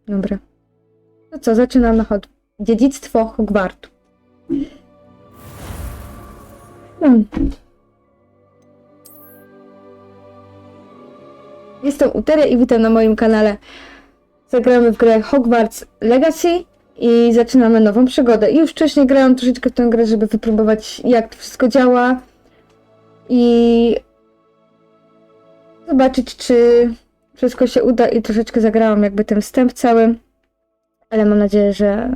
Dobra. To co, zaczynamy dziedzictwo Hogwartu. Jestem Uteria i witam na moim kanale. Zagramy w grę Hogwarts Legacy i zaczynamy nową przygodę. I już wcześniej grałam troszeczkę w tę grę, żeby wypróbować, jak to wszystko działa i zobaczyć, czy wszystko się uda, i troszeczkę zagrałam jakby ten wstęp cały, ale mam nadzieję, że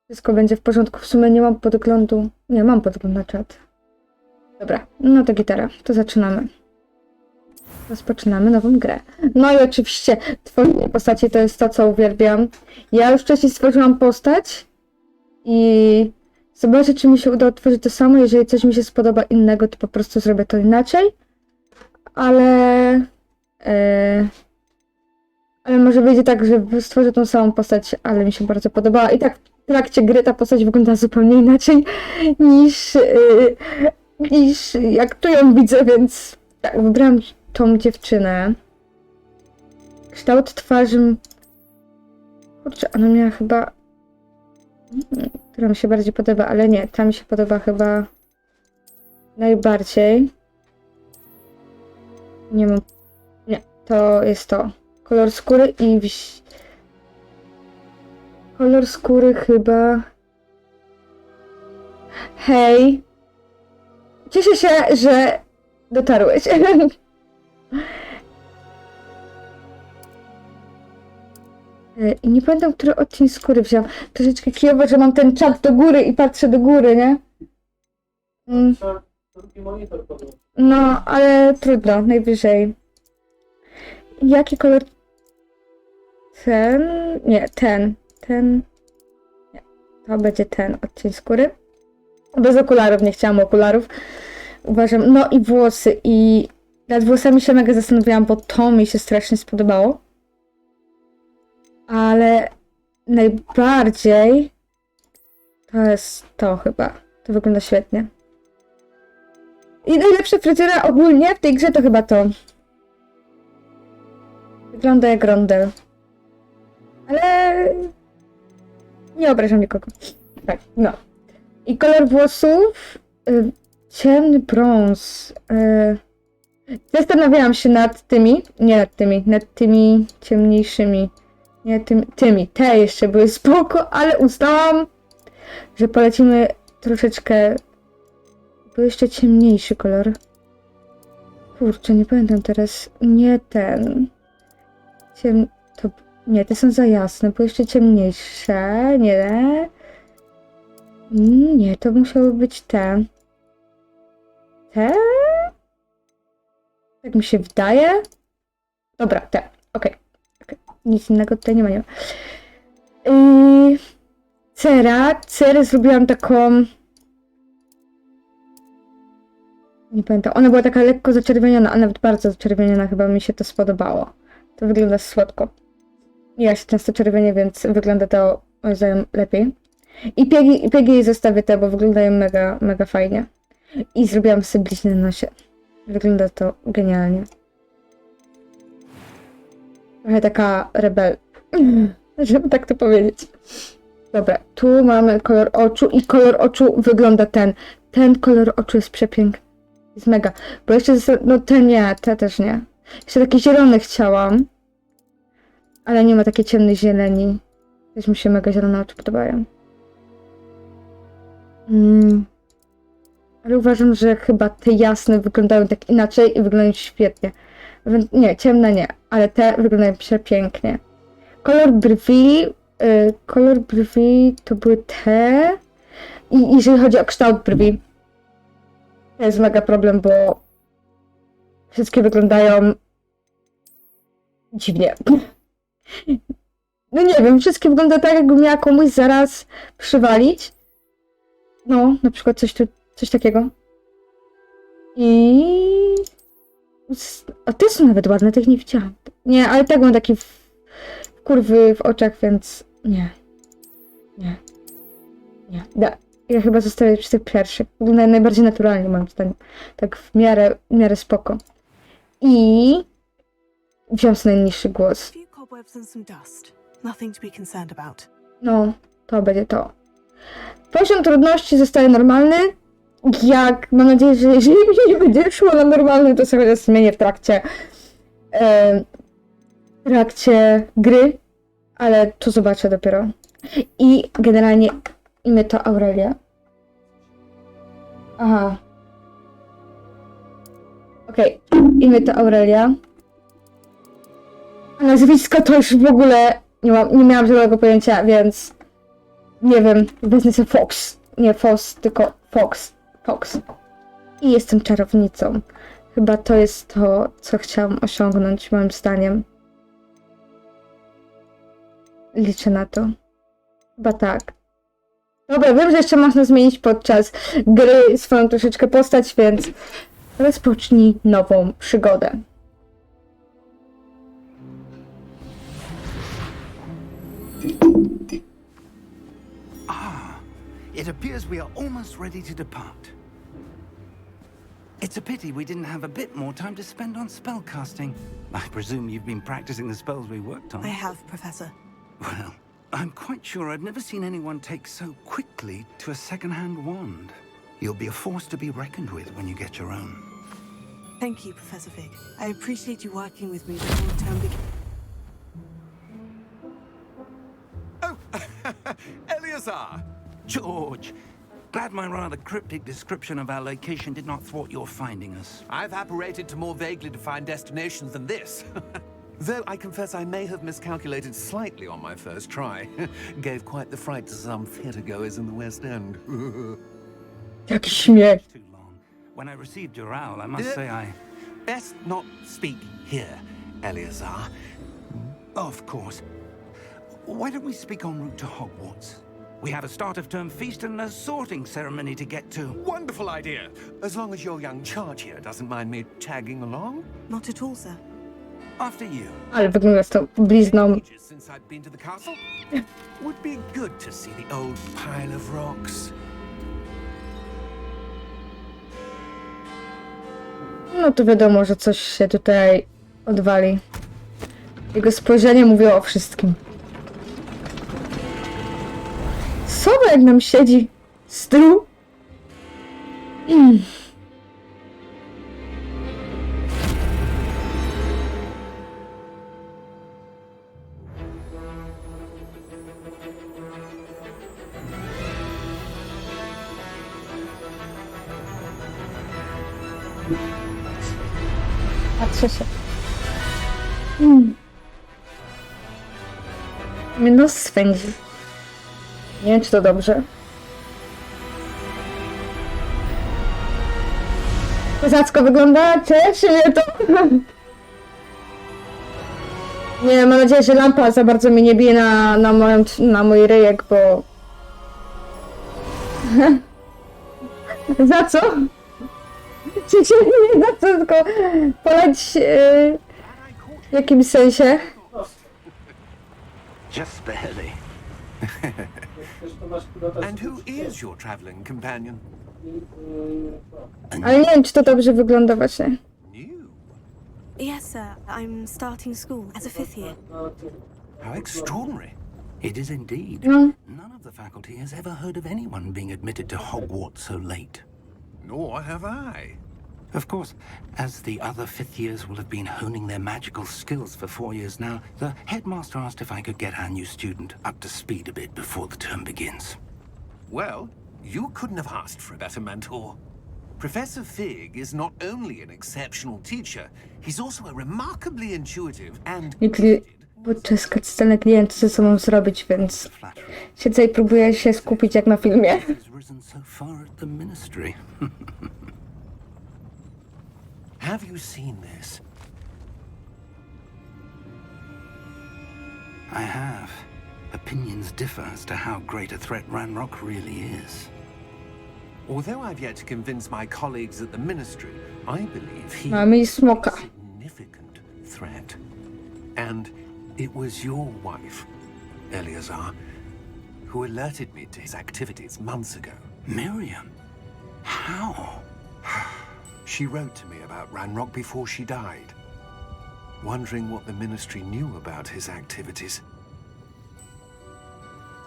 wszystko będzie w porządku. W sumie nie mam podglądu. Nie, mam podgląd na czat. Dobra, no to gitara, to zaczynamy. Rozpoczynamy nową grę. No i oczywiście tworzenie postaci to jest to, co uwielbiam. Ja już wcześniej stworzyłam postać i zobaczę, czy mi się uda otworzyć to samo. Jeżeli coś mi się spodoba innego, to po prostu zrobię to inaczej. Ale może wyjdzie tak, że stworzę tą samą postać, ale mi się bardzo podobała. I tak w trakcie gry ta postać wygląda zupełnie inaczej niż jak tu ją widzę, więc tak, wybrałam tą dziewczynę. Kształt twarzy... Kurczę, ona miała chyba... która mi się bardziej podoba, ale nie, ta mi się podoba chyba najbardziej. Nie mam... Nie, to jest to. Kolor skóry i... Kolor skóry chyba... Hej! Cieszę się, że dotarłeś. I nie pamiętam, który odcień skóry wziąłam. Troszeczkę kijowo, że mam ten czat do góry i patrzę do góry, nie? No, ale trudno, najwyżej. Jaki kolor? Ten? Nie, ten. Nie, to będzie ten odcień skóry. Bez okularów, nie chciałam okularów. Uważam, no i włosy. I nad włosami się mega zastanawiałam, bo to mi się strasznie spodobało. Ale najbardziej to jest to chyba. To wygląda świetnie. I najlepsza fryzura ogólnie w tej grze to chyba to. Wygląda jak rondel. Ale nie obrażam nikogo. Tak, no. I kolor włosów ciemny brąz. Zastanawiałam się nad tymi, nad tymi ciemniejszymi. Nie, tymi. Te jeszcze były spoko, ale uznałam, że polecimy troszeczkę. Był jeszcze ciemniejszy kolor. Kurczę, nie pamiętam teraz. Nie ten. Nie, te są za jasne. Były jeszcze ciemniejsze. Nie. Nie, to musiały być te. Te? Tak mi się wydaje. Dobra, te. Okej. Nic innego tutaj nie ma. Cerę zrobiłam taką... Nie pamiętam. Ona była taka lekko zaczerwieniona, a nawet bardzo zaczerwieniona. Chyba mi się to spodobało. To wygląda słodko. Ja się często czerwienię, więc wygląda to moim zdaniem lepiej. I piegi jej zostawię te, bo wyglądają mega, mega fajnie. I zrobiłam sobie bliźnię na nosie. Wygląda to genialnie. Trochę taka rebel. Żeby tak to powiedzieć. Dobra, tu mamy kolor oczu i kolor oczu wygląda ten. Ten kolor oczu jest przepiękny. Jest mega. Bo jeszcze no ten nie, te też nie. Jeszcze taki zielony chciałam. Ale nie ma takiej ciemnej zieleni. Też mi się mega zielone oczy podobają. Ale uważam, że chyba te jasne wyglądają tak inaczej i wyglądają świetnie. Nie, ciemne nie, ale te wyglądają przepięknie. Kolor brwi to były te. I jeżeli chodzi o kształt brwi, to jest mega problem, bo wszystkie wyglądają dziwnie. No nie wiem, wszystkie wyglądają tak, jakbym miała komuś zaraz przywalić. No, na przykład coś takiego. A te są nawet ładne, tych nie widziałam. Nie, ale tak mam taki kurwy w oczach, więc nie. Ja chyba zostawię przy tych pierwszych. Wyglądają najbardziej naturalnie, moim zdaniem. Tak w miarę spoko. I wziąłem sobie najniższy głos. Nothing to be concerned about. No, to będzie to. Poziom trudności zostaje normalny. Mam nadzieję, że jeżeli mi nie będzie szło na normalny, to sobie zmienię w trakcie gry, ale to zobaczę dopiero. I generalnie imię to Aurelia. Aha. Okej, imię to Aurelia. A nazwisko to już w ogóle nie miałam żadnego pojęcia, więc nie wiem, wezmę sobie Fox. Nie Fox, tylko Fox. Fox. I jestem czarownicą. Chyba to jest to, co chciałam osiągnąć, moim zdaniem. Liczę na to. Chyba tak. Dobra, wiem, że jeszcze można zmienić podczas gry swoją troszeczkę postać, więc rozpocznij nową przygodę. It appears we are almost ready to depart. It's a pity we didn't have a bit more time to spend on spellcasting. I presume you've been practicing the spells we worked on. I have, Professor. Well, I'm quite sure I've never seen anyone take so quickly to a second-hand wand. You'll be a force to be reckoned with when you get your own. Thank you, Professor Fig. I appreciate you working with me before the term begins. Oh, Eleazar! George, glad my rather cryptic description of our location did not thwart your finding us. I've apparated to more vaguely defined destinations than this. Though I confess I may have miscalculated slightly on my first try. Gave quite the fright to some theatergoers in the West End. Jaki śmiech. Too long. When I received your owl, I must say I... Best not speak here, Eleazar. Of course. Why don't we speak en route to Hogwarts? We have a start-of-term feast and a sorting ceremony to get to. Wonderful idea! As long as your young charge here doesn't mind me tagging along. Not at all, sir. After you. Ale wygląda z tą blizną. Ages since I've been to the castle. Would be good to see the old pile of rocks. No to wiadomo, że coś się tutaj odwali. Jego spojrzenie mówiło o wszystkim. Sowa jak nam siedzi z tyłu. Patrzę się. Mnie nos swędzi. Nie wiem, czy to dobrze. Kozacko wygląda, cieszy mnie to. Nie, mam nadzieję, że lampa za bardzo mnie nie bije na mój ryjek, bo... Za co? Nie za co, tylko poleć w jakimś sensie. Just barely. And who is your traveling companion? Ale nie wiem, czy to dobrze wygląda właśnie. New. Yes, sir. I'm starting school as a fifth year. How extraordinary. It is indeed. No. None of the faculty has ever heard of anyone being admitted to Hogwarts so late. Nor have I. Of course, as the other fifth years will have been honing their magical skills for 4 years now, the headmaster asked if I could get our new student up to speed a bit before the term begins. Well, you couldn't have asked for a better mentor. Professor Fig is not only an exceptional teacher, he's also a remarkably intuitive and Podczas cutsceny nie wiem, co ze sobą zrobić, więc Flattery. siedzę i próbuję się skupić jak na filmie. Has risen so far at the ministry. Have you seen this? I have. Opinions differ as to how great a threat Ranrock really is. Although I've yet to convince my colleagues at the ministry, I believe he Mamy i smoka. is a significant threat. And it was your wife, Eleazar, who alerted me to his activities months ago. Miriam? How? She wrote to me about Ranrock before she died, wondering what the ministry knew about his activities.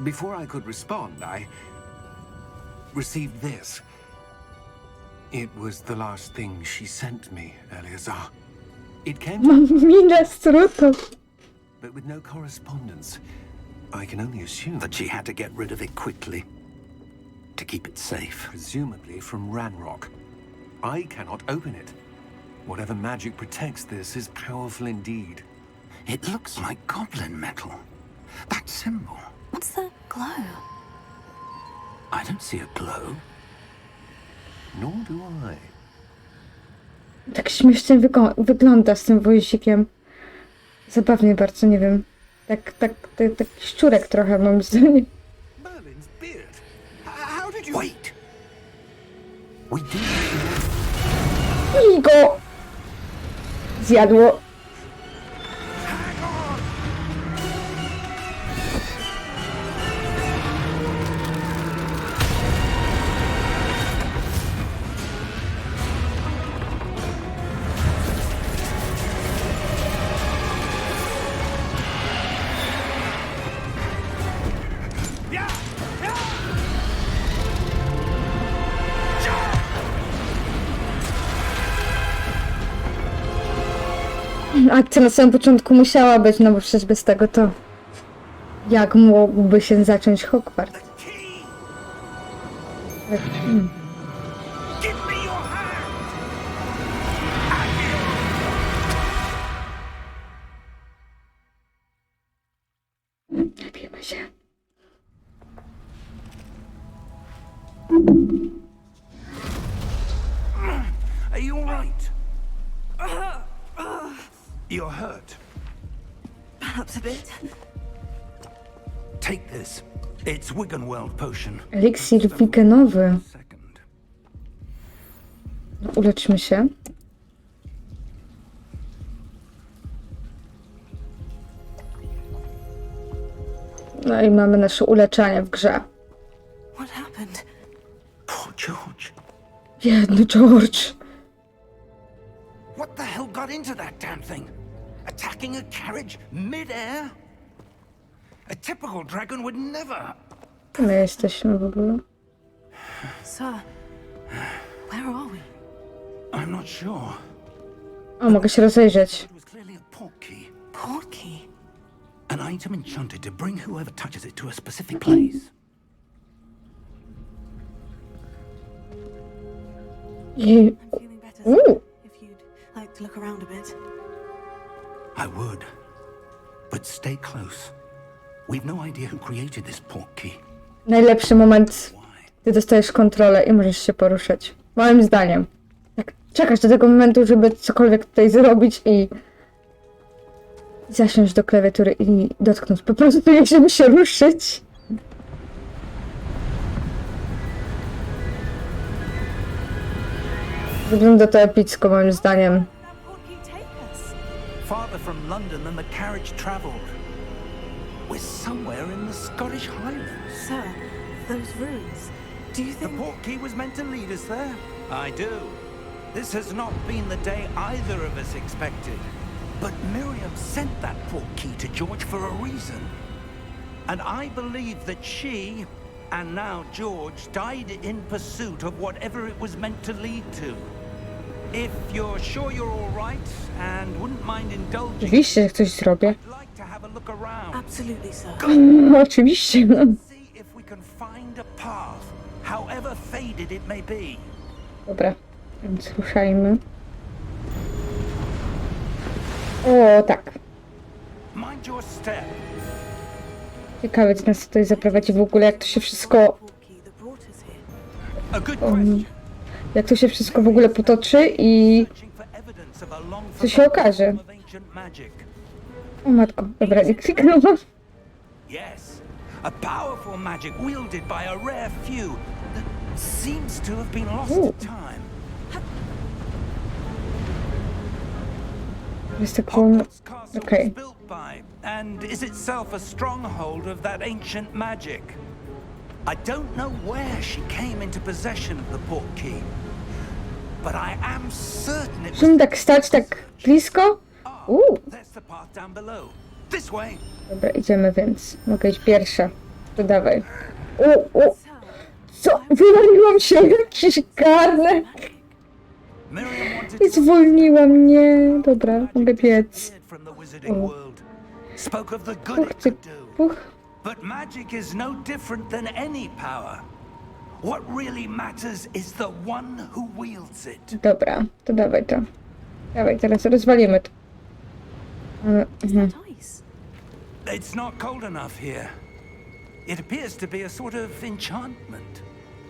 Before I could respond, I received this. It was the last thing she sent me, Eleazar. It came Mam minę strutu. but with no correspondence. I can only assume That she had to get rid of it quickly to keep it safe. presumably from Ranrock. I cannot open it. Whatever magic protects this is powerful indeed. It looks like goblin metal. That symbol. What's that glow? I don't see a glow. Nor do I. Tak śmiesznie wygląda z tym wojsikiem. Zabawnie bardzo, nie wiem. Tak szczurek trochę mam zdaniem. Merlin's beard. How did you... Wait. We do. I go zjadło. Akcja na samym początku musiała być, no bo przecież bez tego to jak mógłby się zacząć Hogwarts? Give me your hand. Napijmy się. Are you all right? You're hurt. Perhaps a bit. Take this. It's Wiggenweld potion. Eliksir wigenowy. Second. No, uleczmy się. No i mamy nasze uleczenie w grze. What happened? Poor George. Biedny George. What the hell got into that damn thing? Attacking a carriage mid-air? A typical dragon would never. Gdzie my jesteśmy w ogóle? Sir, where are we? I'm not sure. O, mogę się rozejrzeć. It was clearly a portkey. Portkey. An item enchanted to bring whoever touches it to a specific place. I... I'm feeling better, Ooh. sir. If you'd like to look around a bit. I would. But stay close. We've no idea who created this portkey. Najlepszy moment, Why? gdy dostajesz kontrolę i możesz się poruszać. Moim zdaniem. Tak, czekasz do tego momentu, żeby cokolwiek tutaj zrobić i zasiąść do klawiatury i dotknąć po prostu, jak żeby się ruszyć. Wygląda to epicko, moim zdaniem. Where did that portkey take us? Farther from London than the carriage travelled. We're somewhere in the Scottish Highlands. Sir, those ruins. Do you The think... portkey was meant to lead us there? I do. This has not been the day either of us expected. But Miriam sent that portkey to George for a reason. And I believe that she, and now George, died in pursuit of whatever it was meant to lead to. If you're sure you're all right and wouldn't mind indulging, Oczywiście, że coś zrobię. I'd like to have a look around. Absolutely, sir. Oczywiście. See if we can find a path, however faded it may be. Dobra, więc ruszajmy. O, tak. Mind your step. Ciekawe, co nas tutaj zaprowadzi w ogóle, jak to się wszystko... Portkey that brought us here. A good question. Jak to się wszystko w ogóle potoczy i... Searching for evidence of a long Co się okaże? forgotten form of ancient magic. O matko, dobra, nie kliknęłam. Yes, a powerful magic wielded by a rare few that seems to have been lost Ooh. to time. Jest tak wolno. Hogwarts Castle Okay. was built by, and is itself a stronghold of that ancient magic. I don't know where she came into possession of the portkey, but I am certain it was... Musimy tak stać tak blisko? There's the path down below. This way. Dobra, idziemy więc. Mogę iść pierwsza. To dawaj. O! Co? Wywaliłam się jakiś garnek Miriam wanted i zwolniła mnie. Dobra, mogę biec. from the wizarding Oh. world. Spoke of the good Puch, it cyk, could do. puch. But magic is no different than any power. What really matters is the one who wields it. Dobra, to dawaj to. Dawaj, teraz rozwalimy to. Mhm. Ice. It's not cold enough here. It appears to be a sort of enchantment.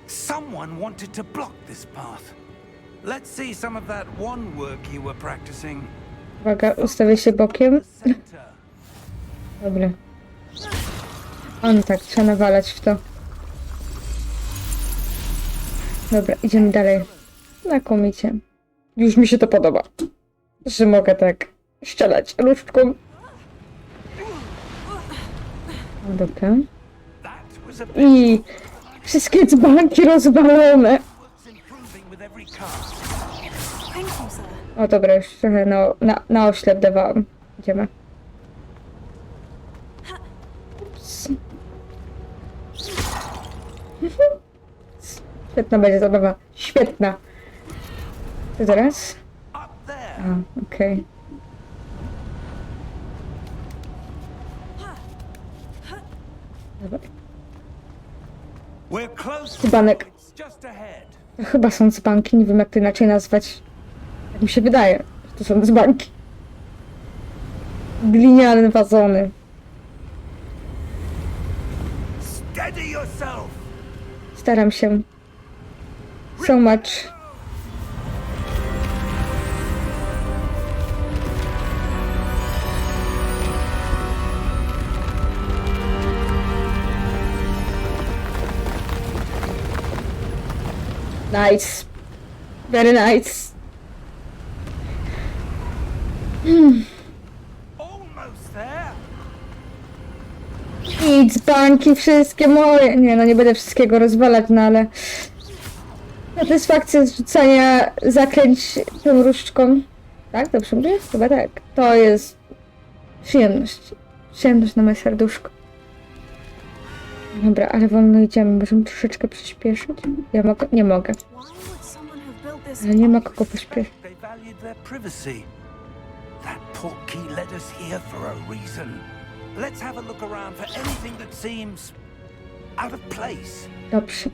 Someone wanted to block this path. Let's see some of that one work you were practicing. Uwaga, ustawię się bokiem. Center. Dobra. On tak, trzeba nawalać w to. Dobra, idziemy dalej. Znakomicie. Już mi się to podoba. Że mogę tak strzelać różdżką. Dobra. That was a bit I wszystkie dzbanki rozwalone. improving with every cast. Thank you, sir. O dobra, już trochę na oślep dawałam. Idziemy. Ups. Świetna będzie zabawa. Świetna. To teraz? Up there. A, okej. Dobra. We're close. Dzbanek. It's just ahead. To chyba są dzbanki, nie wiem jak to inaczej nazwać. Tak mi się wydaje, że to są dzbanki. Gliniane wazony. Steady yourself. Staram się. So much. Nice. Very nice. Almost there. I dzbanki wszystkie moje. Nie, no nie będę wszystkiego rozwalać, no ale... Satysfakcja z rzucania zakręć tą różdżką. Tak? Dobrze mówię? Chyba tak. To jest przyjemność. Przyjemność na moje serduszko. Dobra, ale wolno idziemy. Możemy troszeczkę przyspieszyć? Ja mogę? Nie mogę. Why would someone have built this? Ale nie ma kogo pośpieszyć. They valued their privacy. That portkey led us here for a reason. Let's have a look around for anything that seems out of place. Dobrze.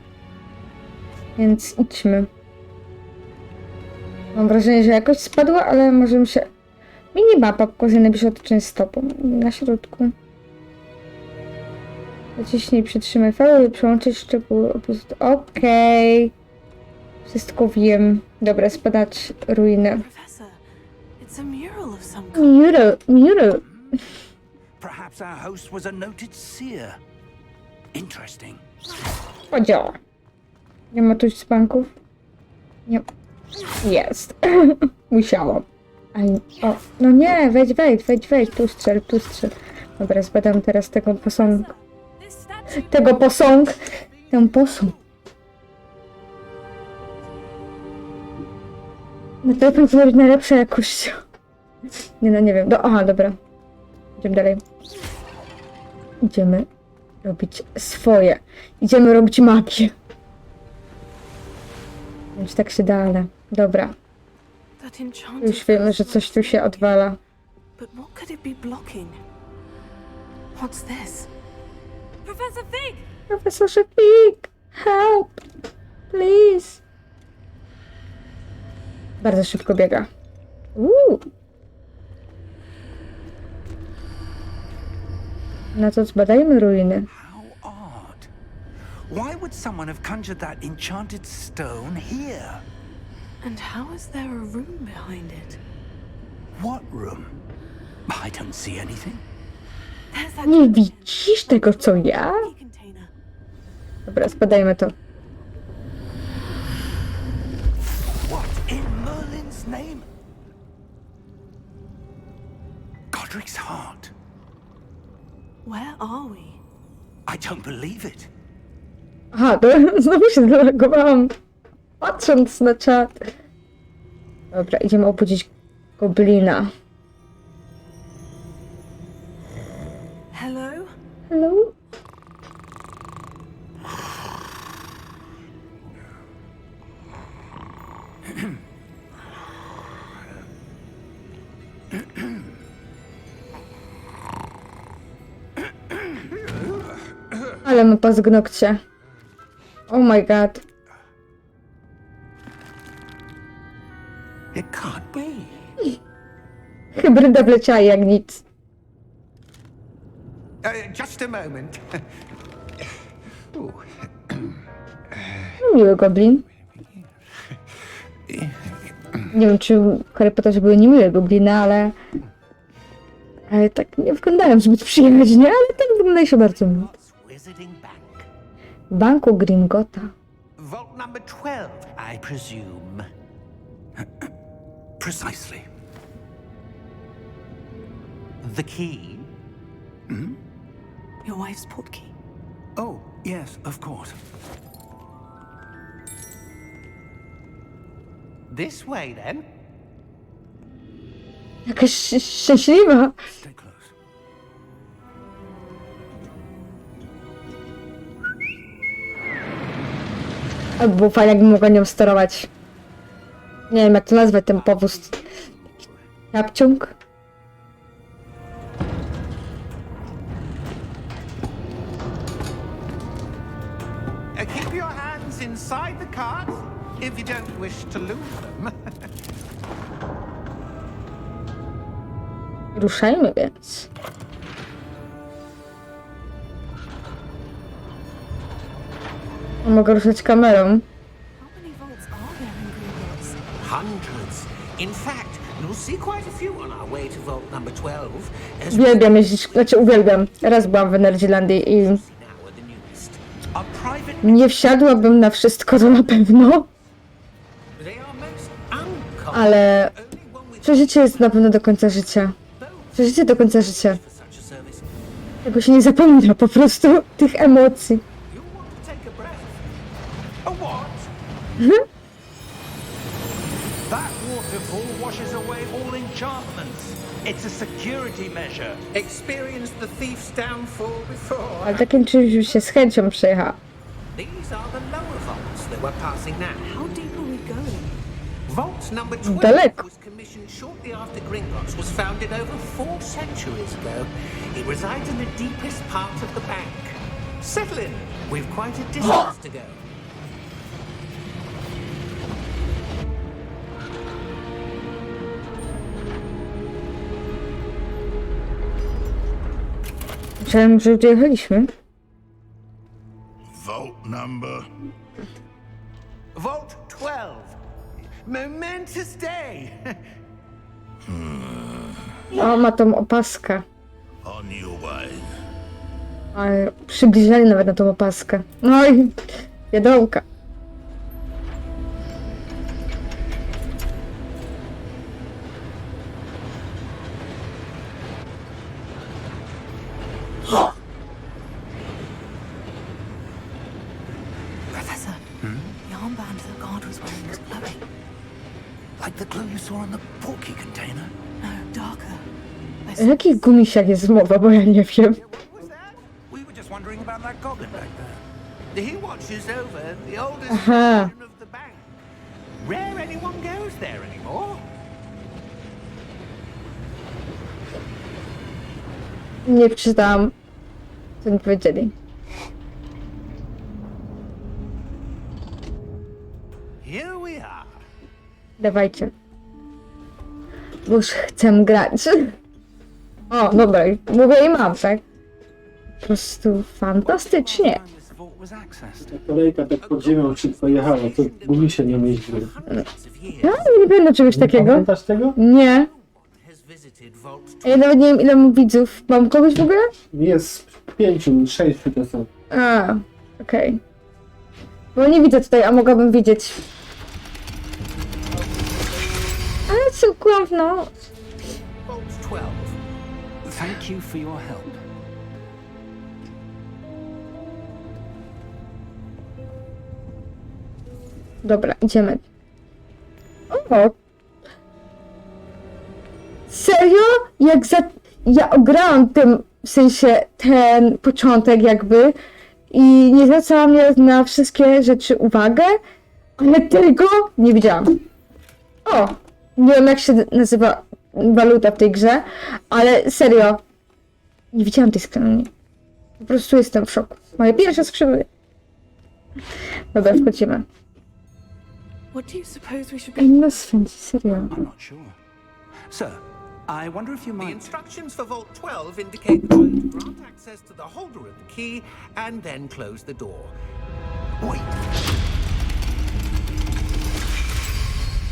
Więc idźmy. Mam wrażenie, że jakoś spadła, ale możemy się... Minimapa pokazuje najbliżej otoczenie stopą. Na środku. Naciśnij, przytrzymaj falę i przełączyć szczegół. Okej. Wszystko wiem. Dobra, spadać ruiny. Professor, it's a mural of some kind. Mural. Perhaps our host was a noted seer. Interesting. Podziała. Nie ma tu dzbanków? Nie. Jest. Musiałam. O, no nie, wejdź. Tu strzel. Dobra, zbadam teraz tego posągu. This statue. Ten posąg. No to powinna być najlepsza jakość. Nie no, nie wiem. Aha, dobra. Idziemy dalej. Idziemy robić swoje. Idziemy robić magię. Więc tak się da, ale... Dobra. That enchanted. Już wiemy, że coś tu się odwala. But what could it be blocking? What's this? Professor Fig! Profesorze Pig! Help! Please! Bardzo szybko biega. No to zbadajmy ruiny. How odd. Why would someone have conjured that enchanted stone here? And how is there a room behind it? What room? I don't see anything. There's that Nie widzisz tego, co ja? key container. Dobra, zbadajmy to. What in Merlin's name? Godric's heart. Where are we? I don't believe it. Aha, to znowu się zareagowałam, patrząc na czat. Dobra, idziemy obudzić goblina. Hello? Hello? no paznokcie. Oh my god. It can't be. Hybryda wleciała jak nic. Just a moment. Ooh. Miły goblin. Nie wiem, czy w Harry Potterze były niemiłe gobliny, ale... Ale tak nie wyglądają zbyt przyjaźnie, ale ten wygląda się bardzo miło. Wizarding Bank. Banku Gringota. Vault number 12, I presume. Precisely. The key? Your wife's portkey. Oh, yes, of course. This way, then. Jakaś szczęśliwa. Stay close. Ale było fajnie, jakbym mogła nią sterować. Nie wiem, jak to nazwać, ten powóz. Kapciąg? Keep your hands inside the cart if you don't wish to lose them. Ruszajmy więc. Mogę ruszać kamerą. How many vaults are there in Gringotts? Hundreds. In fact, you'll see quite a few on our way to vault number 12. As Uwielbiam jeździć, znaczy uwielbiam. Raz byłam w Energylandii i now are the newest. A private. nie wsiadłabym na wszystko, to na pewno. They are most uncommon. Ale Only one with przeżycie jest na pewno do końca życia. Przeżycie do końca życia. for such a service. Tego się nie zapomina po prostu, tych emocji. You want to take a breath? A what? That waterfall washes away all enchantments. It's a security measure. Experienced the thief's downfall before. Ale takim czymś się z chęcią przejechała. These are the lower vaults that we're passing now. How deep are we going? Vault number 12 Daleko. was commissioned shortly after Gringotts was founded over 4 centuries ago. It resides in the deepest part of the bank. Settle in. We've quite a distance to go. Myślałem, że już dojechaliśmy. Vault number. Vault 12. Momentous day. O, ma tą opaskę. On your way. Ale przybliżali nawet na tą opaskę. No i wiadołka. Professor, the armband the guard was wearing was glowing. Like the glue you saw on the portkey container. No, darker. O jakich gumisiach jest mowa, bo ja nie wiem. What was that? We were just wondering about that goblin back there. He watches over the oldest Aha. section of the bank. Rare anyone goes there anymore. Nie przeczytałam, co mi powiedzieli. Here we are. Dawajcie. Bo już chcę grać. O, dobra, mówię i mam, tak? Po prostu fantastycznie. Time this vault was accessed. Kolejka tak pod ziemią szybko jechała, to gubi się nie mieściły. Hundreds of years. Ja nie pamiętam czegoś takiego. Pamiętasz tego? Nie. Has visited vault Ja nawet nie wiem, ile mam widzów. Mam kogoś w ogóle? Jest 5, 6 to są. A, okej. Bo nie widzę tutaj, a mogłabym widzieć. Ale co kłam, no. Vault 12. Thank you for your help. Dobra, idziemy. O! Serio? Ja ograłam tym, w sensie ten początek jakby i nie zwracałam na wszystkie rzeczy uwagę, ale tego nie widziałam. O! Nie wiem jak się nazywa waluta w tej grze, ale serio. Nie widziałam tej skrzyni. Po prostu jestem w szoku. Moje pierwsze skrzydło. Dobra, wchodzimy. What do you suppose we should Ej, be? no swędzi, serio. I'm not sure. Sir, I wonder if you The might... instructions for Vault 12 indicate that you grant access to the holder of the key and then close the door. Wait.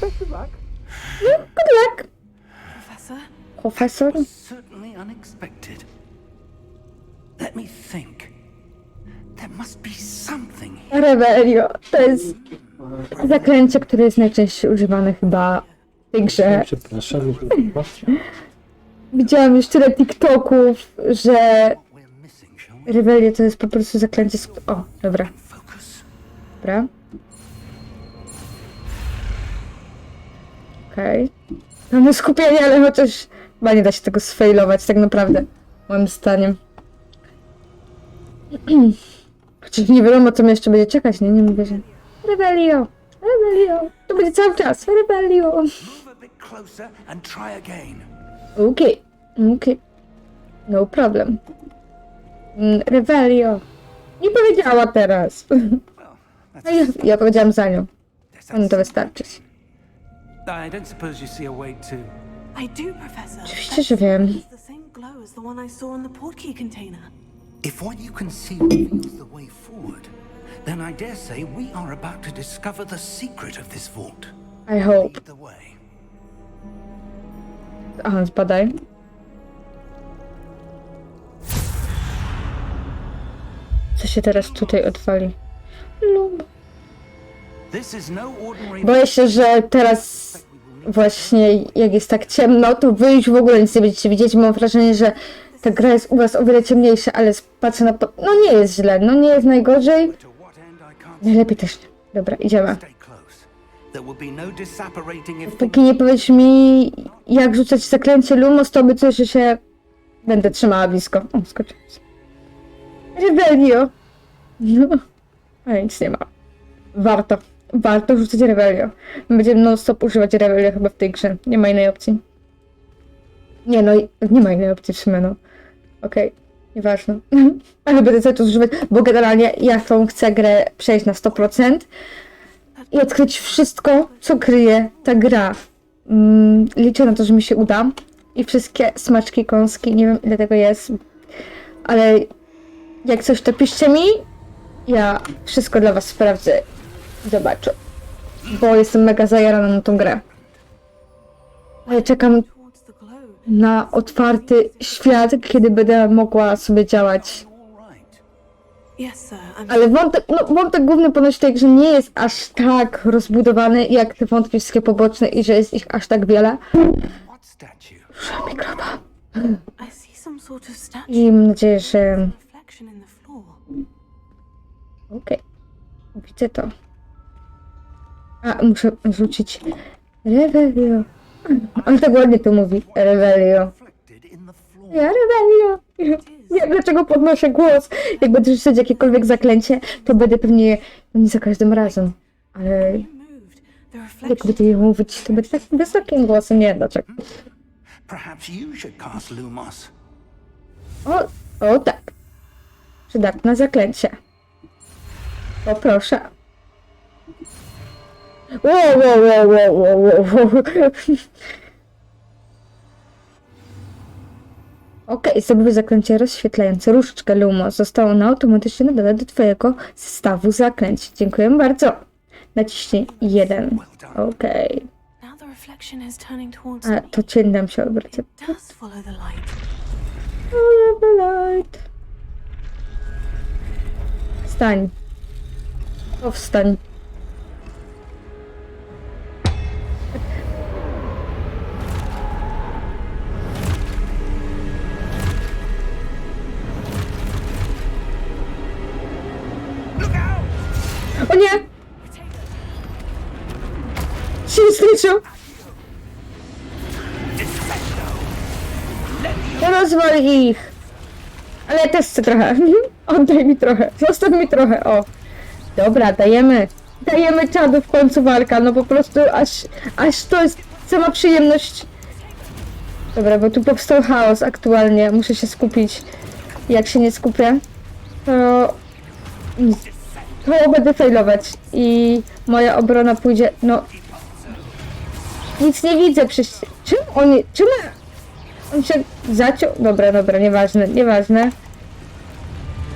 Good luck, Professor? profesor. Certainly unexpected. Let me think. There must be something here. Rebelio. To jest zaklęcie, które jest najczęściej używane chyba w tej grze. Przepraszam, Widziałam już tyle TikToków, że We're missing, shall we? Rebelio to jest po prostu zaklęcie. O, dobra, Focus. dobra. Okej. Mamy skupienie, ale chociaż chyba nie da się tego sfailować tak naprawdę, moim zdaniem. Chociaż nie wiadomo, co mnie jeszcze będzie czekać, nie? Nie mówię, że Rebelio, Rebelio, to będzie cały czas, Rebelio. Move a bit closer and try again. Okej, okej. No problem. Rebelio. Nie powiedziała teraz. Well, A that's... ja powiedziałam za nią. Powinno to wystarczyć. I don't suppose you see a way to... I do, Professor. Oczywiście, że wiem. It's the same glow as the one I saw in the portkey container. If what you can see reveals the way forward, then I dare say we are about to discover the secret of this vault. I hope. Lead the way. Aha, zbadaj. Co się teraz tutaj odwali? Lub. This is no ordinary... Boję się, że teraz właśnie jak jest tak ciemno, to wy już w ogóle nic nie będziecie widzieć. Mam wrażenie, że ta gra jest u was o wiele ciemniejsza, ale patrzę na... No nie jest źle, no nie jest najgorzej. To what end I can't Najlepiej też nie. Dobra, idziemy. stay close. There will be no disapparating if... Póki nie powiesz mi, jak rzucać zaklęcie Lumos, to obiecuję, że się będę trzymała blisko. O, skoczyłam. Rebelio. No. Ale nic nie ma. Warto rzucać Rebelio. Będziemy non-stop używać Rebelio chyba w tej grze. Nie ma innej opcji. Nie no, nie ma innej opcji w sumie, no. Okej, nieważne. Ale będę cały czas używać, bo generalnie ja tą chcę grę przejść na 100% i odkryć wszystko, co kryje ta gra. Liczę na to, że mi się uda. I wszystkie smaczki, kąski, nie wiem ile tego jest, ale jak coś to piszcie mi, ja wszystko dla was sprawdzę i zobaczę. Bo jestem mega zajarana na tą grę. Ale czekam Towards the glow. na otwarty świat, kiedy będę mogła sobie działać. All right. Yes, sir. I'm Ale wątek główny ponoć w tej grze nie jest aż tak rozbudowany, jak te wątki wszystkie poboczne i że jest ich aż tak wiele. What statue? Mikrofon. I see some sort of statue. I mam nadzieję, że... Reflection in the floor. Okej. Widzę to. A, muszę rzucić... Rebelio. On tak ładnie to mówi. Rebelio. Reflected in the floor. Ja, Rebelio. Nie, dlaczego podnoszę głos? Jak będę rzucać jakiekolwiek zaklęcie, to będę pewnie za każdym razem. Ale You moved. The jak reflection. będę je mówić, to będę takim wysokim głosem. Nie, dlaczego? Perhaps you should cast Lumos. O tak. Przydatne zaklęcie. O proszę. Wow. Okej, zdobyły zaklęcie rozświetlające różdżkę Lumos. Zostało ono automatycznie dodane do twojego zestawu zaklęć. Dziękuję bardzo. Naciśnij 1. Okej. Now the reflection is turning towards A me. to cień nam się obraca. It does follow the light. Follow the light. Wstań. Powstań. Look out! O nie! Się zliczył! Rozwal ich! Ale ja też chcę trochę. Oddaj mi trochę. Zostaw mi trochę. O. Dobra, dajemy. Dajemy czadu w końcu walka. No po prostu aż to jest sama przyjemność. Dobra, bo tu powstał chaos aktualnie. Muszę się skupić. Jak się nie skupię, to nic. To będę failować i moja obrona pójdzie, no... Nic nie widzę przecież. Czemu on się zaciął? Dobra, nieważne.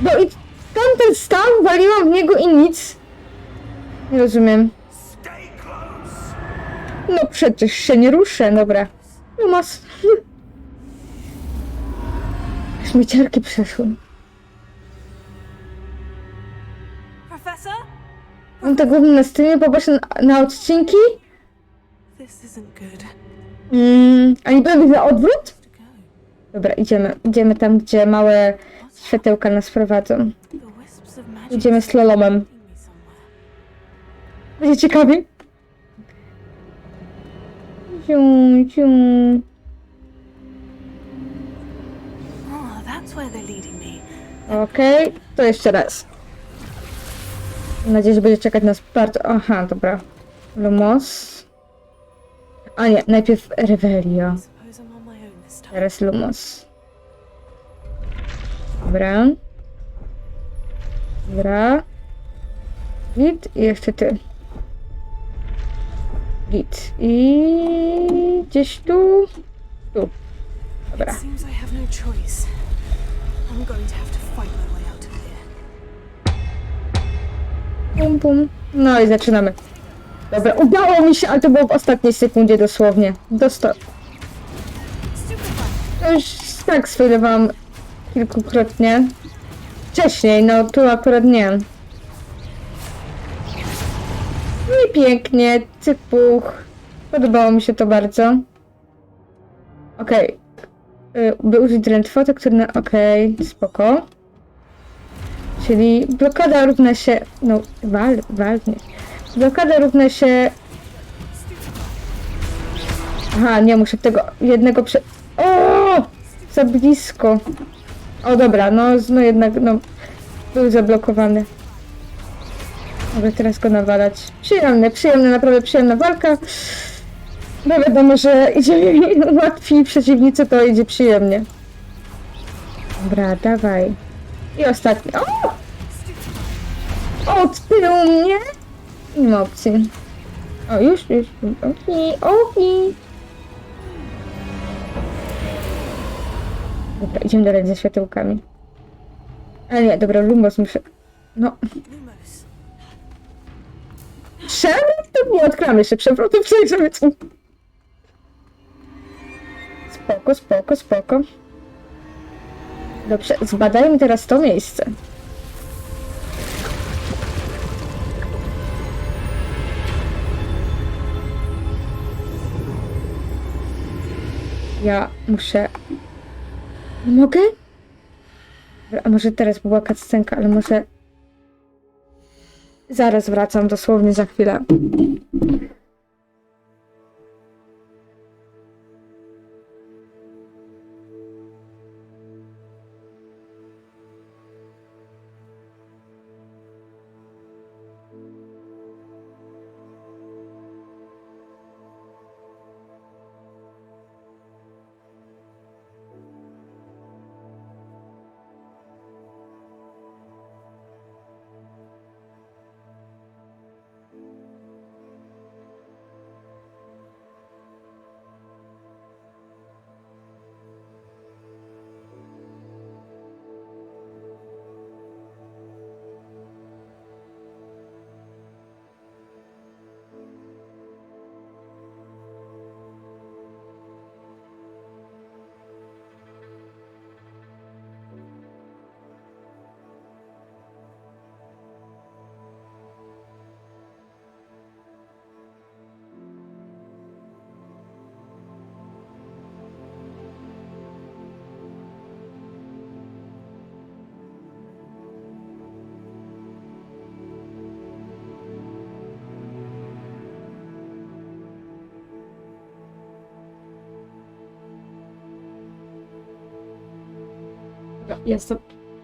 No i tamten stał, waliłam w niego i nic. Nie rozumiem. No przecież się nie ruszę, dobra. No mas. Śmieciarki przeszły. Professor? On tak głównie na streamie, popatrz na odcinki. This isn't good. A nie powiem na odwrót? To go. Dobra, idziemy tam, gdzie małe światełka nas prowadzą. The wisps of magic Idziemy slalomem. leading me somewhere. Będzie ciekawie. Ciu. Oh, that's where they're leading me. Okej, to jeszcze raz. Mam nadzieję, że będzie czekać nas bardzo... Aha, dobra. Lumos. A nie, najpierw Revelio. Suppose I'm on my own this time. Teraz Lumos. Dobra. Git i jeszcze ty. Git. I gdzieś tu. Dobra. It seems I have no choice. I'm going to have to fight my way out of here. Pum. No i zaczynamy. Dobra, udało mi się, ale to było w ostatniej sekundzie dosłownie. To już tak sfailowałam kilkukrotnie. Wcześniej, no tu akurat nie. I pięknie, cypuch. Podobało mi się to bardzo. Okej. By użyć drętwoty, który na... Okej, spoko. Czyli blokada równa się... No, walnie. Blokada równa się... Aha, nie, muszę tego jednego O! Za blisko. O, dobra, no jednak, no... Był zablokowany. Mogę teraz go nawalać. Przyjemna, naprawdę przyjemna walka. No wiadomo, że idzie łatwiej przeciwnicy, to idzie przyjemnie. Dobra, dawaj. I ostatni. O! Od tyłu mnie? Nie ma opcji. O, już. Okej. Dobra, idziemy dalej ze światełkami. Ale nie, dobra, Lumos muszę... No. Lumos. Przewrót? To nie odkryłam jeszcze przewrotu, przejrzymy co. Spoko. Dobrze, zbadajmy teraz to miejsce. Ja muszę... Mogę? Dobra, a może teraz była cutscenka, ale może... Zaraz wracam, dosłownie za chwilę.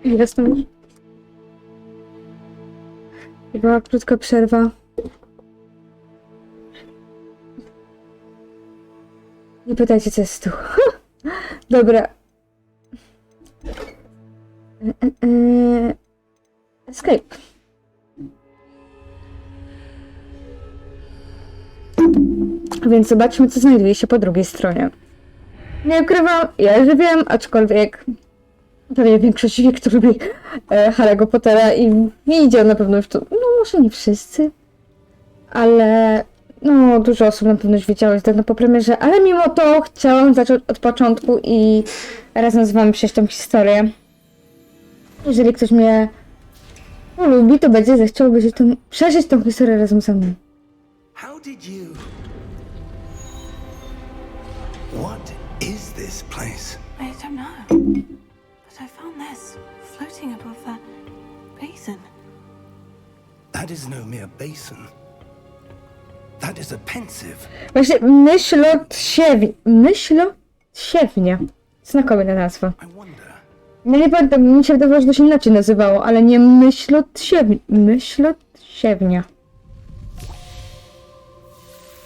Jestem już. Była krótka przerwa. Nie pytajcie, co jest tu. Dobra. Escape. Więc zobaczmy, co znajduje się po drugiej stronie. Nie ukrywam, ja już wiem, aczkolwiek pewnie większość wie, kto lubi Harry'ego Pottera i widział na pewno już to, no może nie wszyscy, ale no dużo osób na pewno już wiedziało już dawno po premierze, ale mimo to chciałam zacząć od początku i razem z wami przejść tą historię. Jeżeli ktoś mnie lubi, to będzie zechciał przeżyć tą historię razem ze mną. How did you... What is this place? I don't know. But I found this floating above that basin. That is no mere basin. That is a pensive. Właśnie myślotsiewnia. Znakomita nazwa. I wonder. Ja nie pamiętam, mi się wydawało, że to się inaczej nazywało, ale nie myślotsiewnia.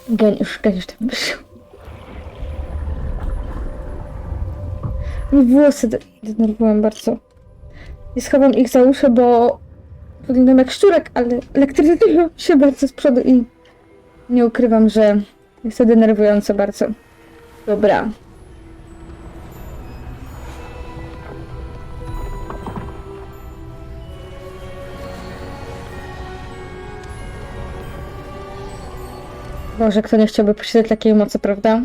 Geniusz to myślał. Włosy denerwują bardzo. Nie schowam ich za uszy, bo wyglądam jak szczurek, ale elektryzują się bardzo z przodu i nie ukrywam, że jest to denerwujące bardzo. Dobra. Boże, kto nie chciałby posiadać takiej mocy, prawda?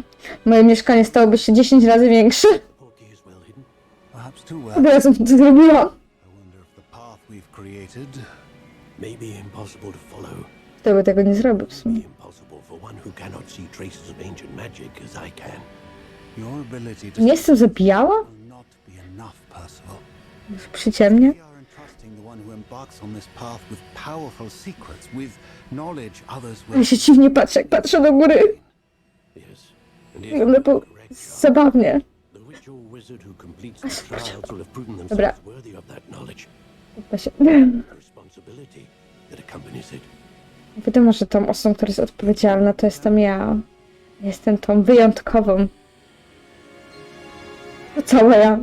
Moje mieszkanie stałoby się 10 razy większe. Perhaps too well. Od razu to zrobiłam. I wonder if the path we've created May be impossible to follow. Kto by tego nie zrobił w sumie? Impossible for one who cannot see traces of ancient magic as I can. your ability to Nie jestem zabijała? will not be enough, Percival. Przyciemnie? We are entrusting the one who embarks on this path with powerful secrets, with knowledge others Ja will. się dziwnie patrzę, jak patrzę do góry. Yes. And if Wygląda to zabawnie. the witch or wizard who completes the trials will have proven Dobra. themselves worthy of that knowledge, Chyba się... the responsibility that accompanies it. Wiadomo, że tą osobą, która jest odpowiedzialna, to jestem ja. Jestem tą wyjątkową. To cała ja.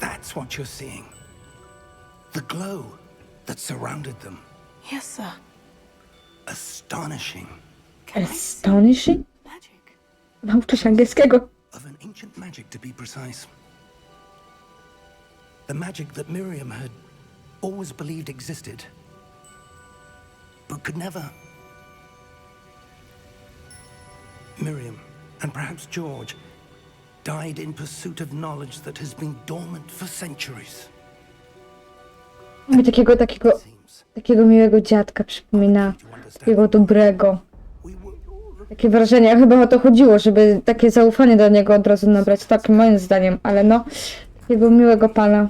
That's what you're seeing. The glow that surrounded them. Yes, sir. Astonishing. Can I see Astonishing? magic? Nauczę się angielskiego. Of an ancient magic, to be precise. The magic that Miriam had always believed existed, but could never. Miriam, and perhaps George, died in pursuit of knowledge that has been dormant for centuries. Mamy takiego miłego dziadka, przypomina. Takiego dobrego. We were Takie wrażenie, chyba o to chodziło, żeby takie zaufanie do niego od razu nabrać, takim moim zdaniem, ale no, takiego miłego pana.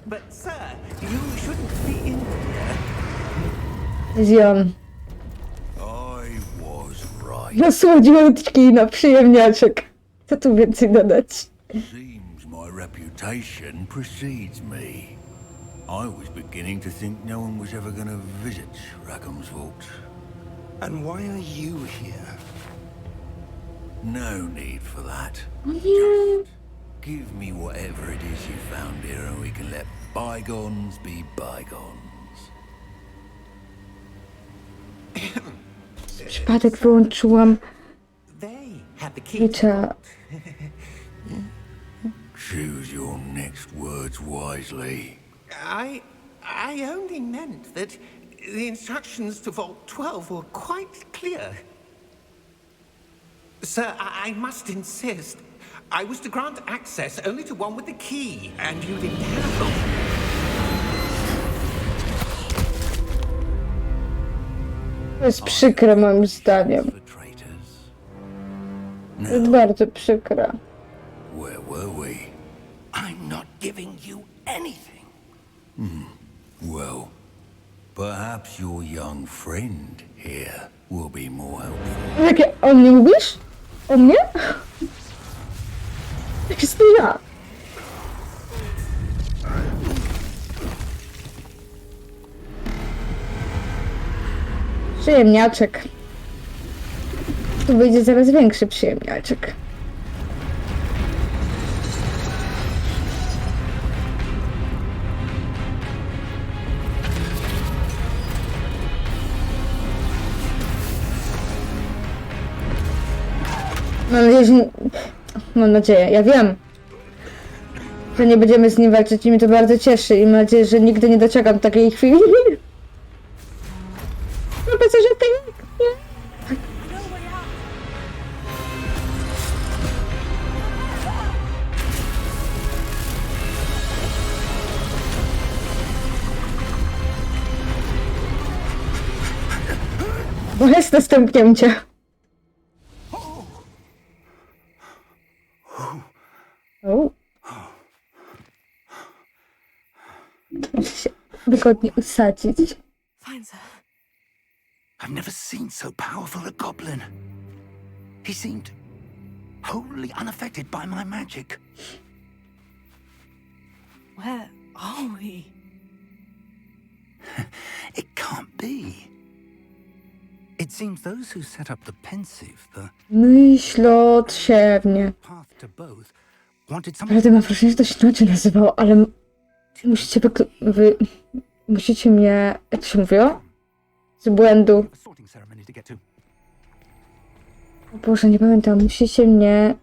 But, sir, you shouldn't be in Zion. I was right. No słodziutki, no przyjemniaczek. Co tu więcej dodać? Seems my reputation precedes me. I was beginning to think no one was ever going to visit Rackham's vault. And why are you here? No need for that. Nie. Give me whatever it is you found here and we can let bygones be bygones. Przypadek wyłączyłam They had the key. Twitcha. Choose your next words wisely. I only meant that the instructions to Vault 12 were quite clear. Sir, I must insist. I was to grant access only to one with the key, and you didn't have it. To jest przykre moim zdaniem. For traitors. To jest bardzo przykre. Where were we? I'm not giving you anything. Well, perhaps your young friend here will be more helpful. Jakie, o mnie mówisz? O mnie? Jak jest to ja? Przyjemniaczek. Tu wyjdzie zaraz większy przyjemniaczek. Mam nadzieję, że... Mam nadzieję, ja wiem, że nie będziemy z nim walczyć i mnie to bardzo cieszy i mam nadzieję, że nigdy nie doczekam takiej chwili. Profesorze, ty nie. Bolesne stępnięcie. O. Muszę się wygodnie usadzić. Fine, sir. I've never seen so powerful a goblin. He seemed wholly unaffected by my magic. Where are we? It can't be. It seems those who set up the pensive, the Myślodsiewnie. path to both, wanted some Naprawdę mam wrażenie, że to się inaczej nazywało, ale musicie musicie mnie, jak to się mówiło? Z błędu. sorting ceremony to get to. O Boże, nie pamiętam. Musicie mnie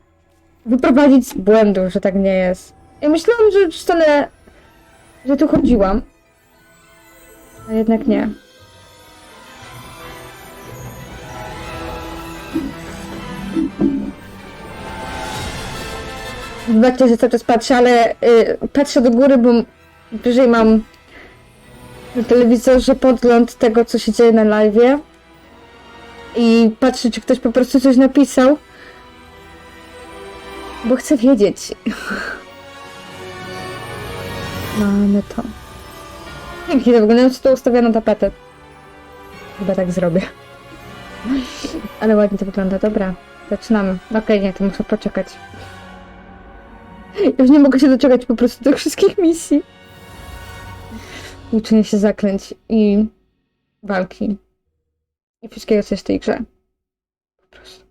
wyprowadzić z błędu, że tak nie jest. Ja myślałam, że zostanę, że tu chodziłam. A jednak nie. Wybaczcie, że cały czas patrzę, ale patrzę do góry, bo wyżej mam na telewizorze podgląd tego, co się dzieje na live'ie. I patrzę, czy ktoś po prostu coś napisał. Bo chcę wiedzieć. Mamy to. Pięknie to wygląda, czy to ustawiono tapetę. Chyba tak zrobię. Ale ładnie to wygląda. Dobra, zaczynamy. Okej, nie, to muszę poczekać. Ja już nie mogę się doczekać po prostu do wszystkich misji. Uczenie się zaklęć i walki. I wszystkiego, co jest w tej grze. Po prostu.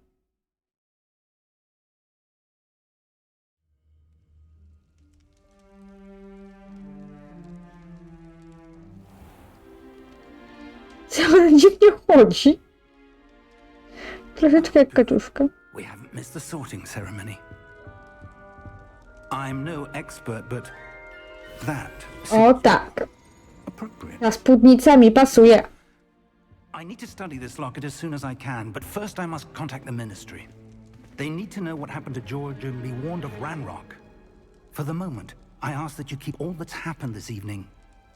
Co ona dziwnie chodzi? Troszeczkę jak kaczuszka. We haven't missed the sorting ceremony. I'm no expert, but that O seems tak. appropriate. Ta spódnica mi pasuje. I need to study this locket as soon as I can, but first I must contact the Ministry. They need to know what happened to George and be warned of Ranrock. For the moment, I ask that you keep all that's happened this evening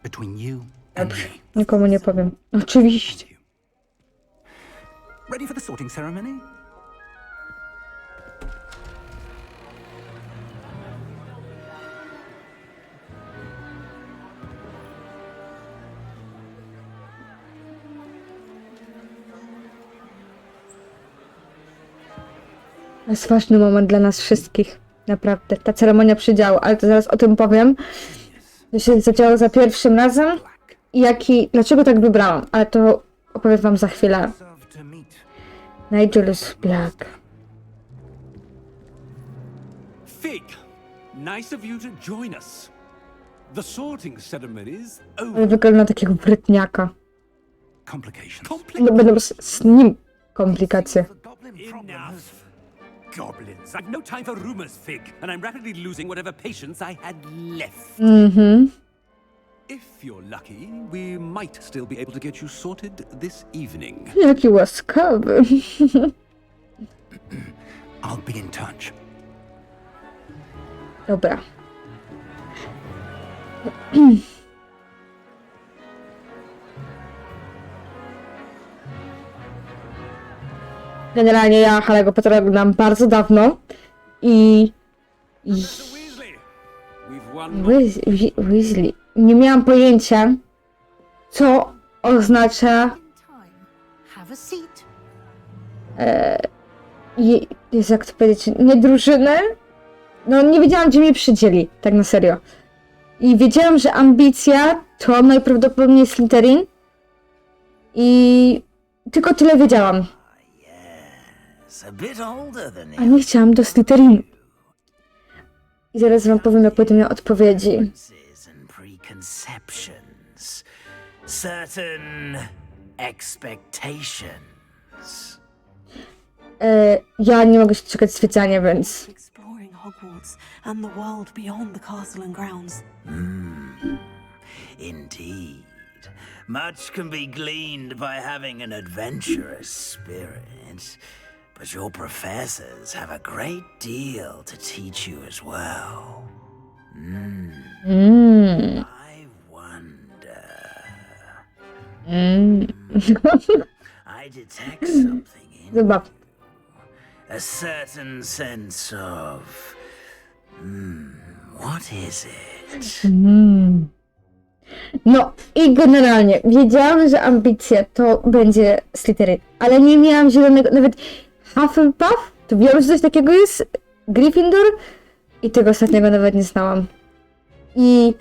between you and Dobrze, me. nikomu nie powiem. Oczywiście. Thank you. Ready for the sorting ceremony? To jest ważny moment dla nas wszystkich. Naprawdę. Ta ceremonia przydziału, ale to zaraz o tym powiem. To się zadziało za pierwszym razem. I dlaczego tak wybrałam, ale to opowiem wam za chwilę. Serve to meet. Nigellus Black. Fig, nice of you to join us. The sorting ceremony's Ale over. wygląda na takiego brytniaka. Complications. No, będą z nim komplikacje. The goblin problem has... Enough. Goblins. I've no time for rumors, Fig, and I'm rapidly losing whatever patience I had left. If you're lucky, we might still be able to get you sorted this evening. Jaki łaskawy. I'll be in touch. Dobra. Generalnie ja Harry'ego Pottera oglądam bardzo dawno i Mr. Weasley, we've won. Weasley. Nie miałam pojęcia, co oznacza Time. Have a seat. jest jak to powiedzieć, nie drużynę. No nie wiedziałam, gdzie mnie przydzieli, tak na serio. I wiedziałam, że ambicja to najprawdopodobniej Slytherin. I tylko tyle wiedziałam. A bit older than A nie chciałam do Slytherinu. I zaraz wam powiem, jak będę miała odpowiedzi. and preconceptions. Certain expectations. Ja nie mogę się czekać zwiedzania, więc... Exploring Hogwarts and the world beyond the castle and grounds. Indeed. Much can be gleaned by having an adventurous spirit, but your professors have a great deal to teach you as well. I wonder. I detect something in Zobacz. a certain sense of. What is it? No i generalnie wiedziałam, że ambicja to będzie Slytherin, ale nie miałam zielonego, nawet Hufflepuff, to wiem, że coś takiego jest, Gryffindor i tego ostatniego nawet nie znałam. I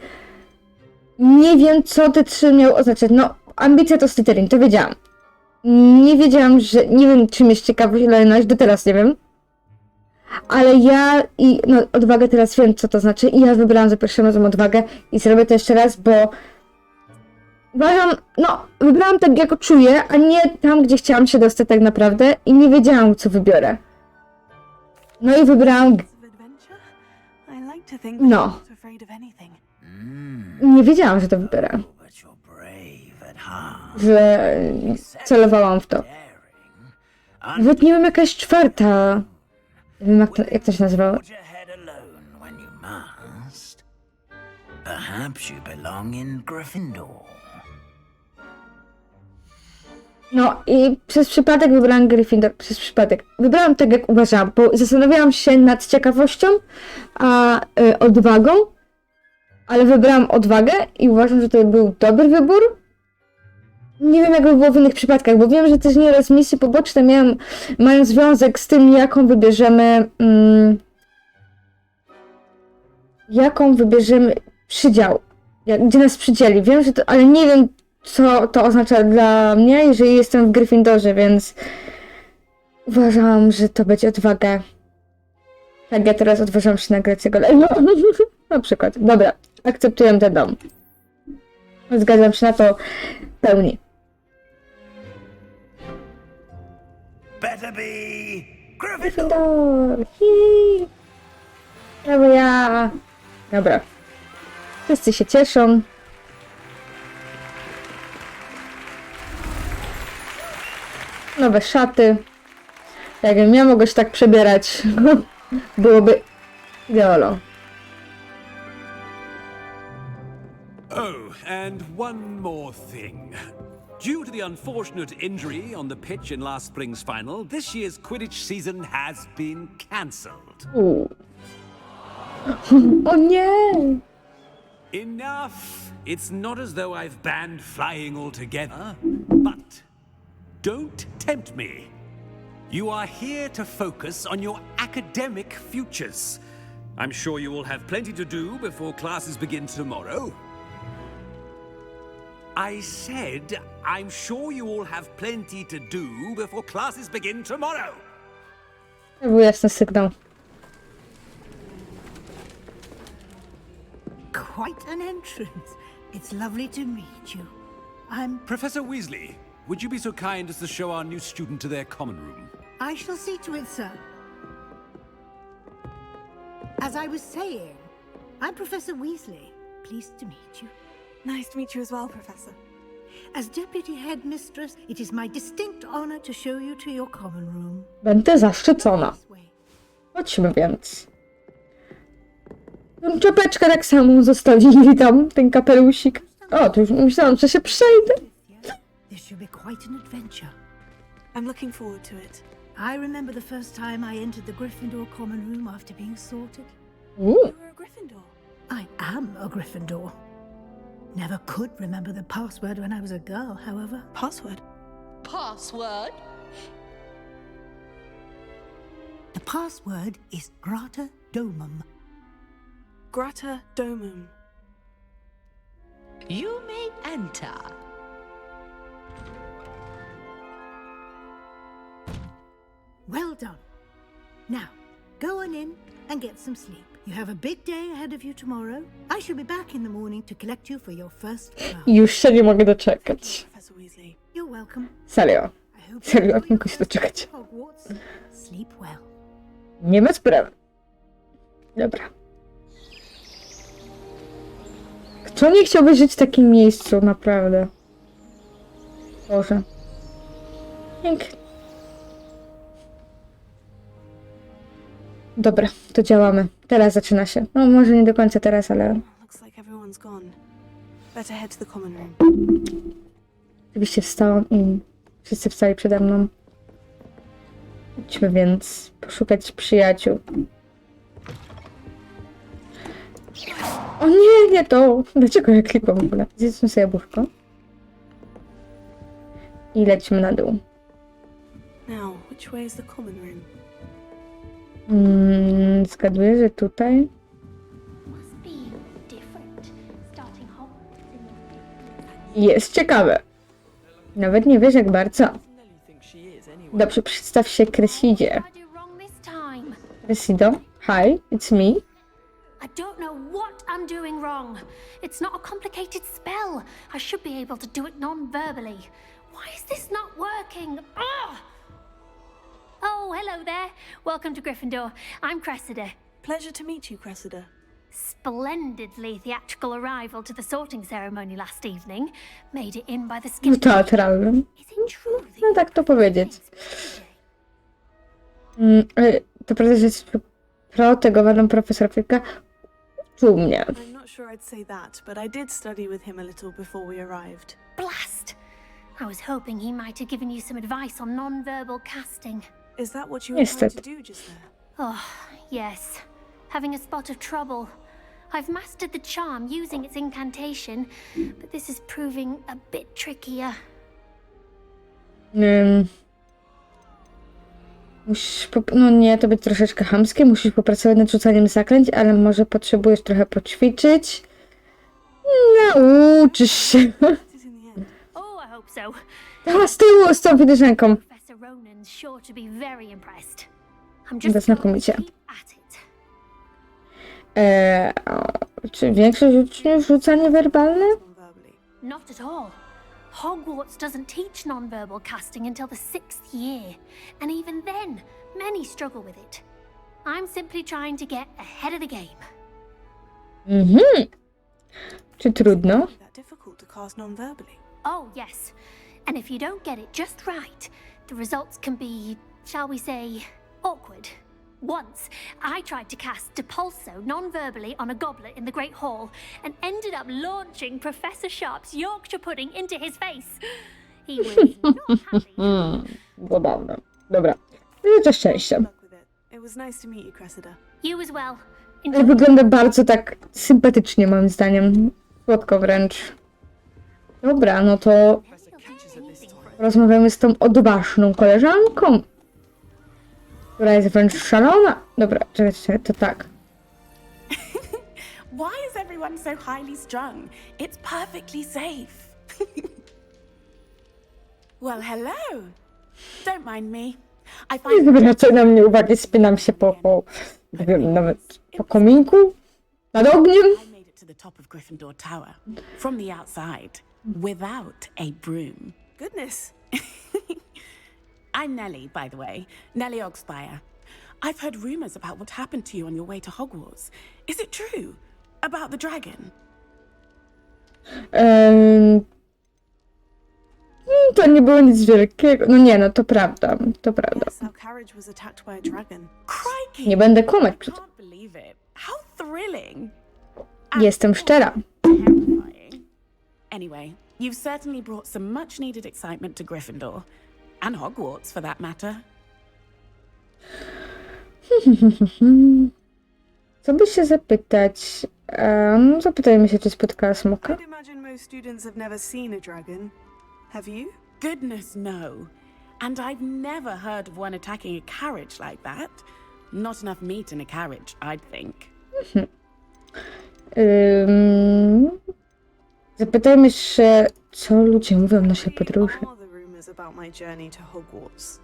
nie wiem, co te trzy miały oznaczać. No, ambicja to Slytherin, to wiedziałam. Nie wiedziałam, że, nie wiem, czym jest ciekawość, ale do teraz nie wiem. Ale ja odwagę teraz wiem, co to znaczy i ja wybrałam za pierwszym razem odwagę i zrobię to jeszcze raz, bo uważam, wybrałam tak, jak czuję, a nie tam, gdzie chciałam się dostać tak naprawdę i nie wiedziałam, co wybiorę. No i wybrałam... No. Nie wiedziałam, że to wybiorę. Że celowałam w to. Nawet nie wiem, jakaś czwarta... Nie wiem, jak to się nazywało. No i przez przypadek wybrałam Gryffindor. Przez przypadek. Wybrałam tak, jak uważałam, bo zastanawiałam się nad ciekawością, a odwagą, ale wybrałam odwagę i uważam, że to był dobry wybór. Nie wiem, jak by było w innych przypadkach, bo wiem, że też nieraz misje poboczne mają związek z tym, jaką wybierzemy przydział, gdzie nas przydzieli. Wiem, że to, ale nie wiem, co to oznacza dla mnie, jeżeli jestem w Gryffindorze, więc uważam, że to będzie odwaga. Tak, ja teraz odważam się nagrać jego na przykład. Dobra, akceptuję ten dom. Zgadzam się na to w pełni. Better be Gryffindor! Brawo ja! Dobra. Wszyscy się cieszą. Nowe szaty. Jakbym ja mogła się tak przebierać, byłoby ideolo. Oh, and one more thing. Due to the unfortunate injury on the pitch in last spring's final, this year's Quidditch season has been cancelled. O nie! Enough! It's not as though I've banned flying altogether, but don't tempt me. You are here to focus on your academic futures. I'm sure you will have plenty to do before classes begin tomorrow. I said, I'm sure you all have plenty to do before classes begin tomorrow. To był jasny sygnał. Quite an entrance. It's lovely to meet you. I'm... Professor Weasley, would you be so kind as to show our new student to their common room? I shall see to it, sir. As I was saying, I'm Professor Weasley. Pleased to meet you. Nice to meet you as well, Professor. As Deputy Headmistress, it is my distinct honor to show you to your common room. Będę zaszczycona. Chodźmy więc. Tą czapeczkę tak samo zostawili tam, ten kapelusik. O, to już myślałam, że się przejdę. This should be quite an adventure. I'm looking forward to it. I remember the first time I entered the Gryffindor common room after being sorted. You were a Gryffindor. I am a Gryffindor. Never could remember the password when I was a girl, however. Password? Password? The password is Grata Domum. Grata Domum. You may enter. Well done. Now, go on in and get some sleep. You have a big day ahead of you tomorrow. I shall be back in the morning to collect you for your first class. Już się nie mogę doczekać. Professor Weasley. You're welcome. Serio. I hope Serio, you jak enjoy mogę się your doczekać. stay at Hogwarts. sleep well. Nie ma sprawy. Dobra. Kto nie chciałby żyć w takim miejscu, naprawdę? Boże. Pięknie. Dobra, to działamy. Teraz zaczyna się. No może nie do końca teraz, ale... Looks like everyone's gone. Better head to the common room. Oczywiście wstałam i wszyscy wstali przede mną. Idźmy więc poszukać przyjaciół. O nie, nie to! Dlaczego ja klikłam w ogóle? Zjedzmy sobie jabłuszko. I lecimy na dół. Now, which way is the common room? Zgaduję, że tutaj. Must be different. Starting Hogwarts in your Jest ciekawe. Nawet nie wiesz jak bardzo. Dobrze, przedstaw się Cressidzie. Cressido, hi, it's me. I don't know what I'm doing wrong. It's not a complicated spell. I should be able to do it non-verbally. Why is this not working? Ugh! Oh, hello there. Welcome to Gryffindor. I'm Cressida. Pleasure to meet you, Cressida. Splendidly theatrical arrival to the sorting ceremony last evening. Made it in by the skin. Teatralnym. Is it true that No tak to powiedzieć. To prawda, że jest protegowaną profesor Fika uczył mnie. I'm not sure I'd say that, but I did study with him a little before we arrived. Blast! I was hoping he might have given you some advice on non-verbal casting. Is that what you were trying to do just there? Oh, yes. Having a spot of trouble. I've mastered the charm using its incantation, but this is proving a bit trickier. No nie, to być troszeczkę chamskie. Musisz popracować nad rzucaniem zaklęć, ale może potrzebujesz trochę poćwiczyć. Nauczysz się. Oh, I hope so. A z tyłu, z tą filiżanką. Professor Ronan's sure to be very impressed. I'm just Znakomicie. going to keep at it. Czy większość uczniów rzuca niewerbalne? Not at all. Hogwarts doesn't teach non-verbal casting until the 6th year, and even then, many struggle with it. I'm simply trying to get ahead of the game. Czy trudno? That difficult to cast non-verbally. Oh, yes. And if you don't get it just right, the results can be, shall we say, awkward. Once, I tried to cast Depulso non-verbally on a goblet in the Great Hall and ended up launching Professor Sharp's Yorkshire pudding into his face. He was not happy. Zabawne. Dobra. Życzę szczęścia. It was nice to meet you, Cressida. You as well. Ale wygląda bardzo tak sympatycznie, moim zdaniem. Słodko wręcz. Dobra, no to rozmawiamy z tą odważną koleżanką, która jest wręcz szalona. Dobra, czekajcie, to tak. Why is everyone so highly strung? It's perfectly safe. Well, hello. Don't mind me. Nie zwracaj na mnie uwagi, spinam się nie wiem, nawet po kominku, nad ogniem. I made it to the top of Gryffindor Tower from the outside without a broom. Goodness. I'm Nellie, by the way. Nellie Ogspire. I've heard rumors about what happened to you on your way to Hogwarts. Is it true? About the dragon? To nie było nic wielkiego. No nie, no to prawda, to prawda. Yes, our carriage was attacked by a dragon. Crikey! Nie będę kłamać I przy tym. can't believe it. How thrilling! Jestem szczera. Terrifying. Anyway, you've certainly brought some much-needed excitement to Gryffindor. And Hogwarts, for that matter. Co by się zapytać? Zapytajmy się, czy spotkała smoka. I'd imagine most students have never seen a dragon. Have you? Goodness, no. And I've never heard of one attacking a carriage like that. Not enough meat in a carriage, I'd think. Zapytajmy się, co ludzie mówią o naszej podróży. What are the rumors about my journey to Hogwarts?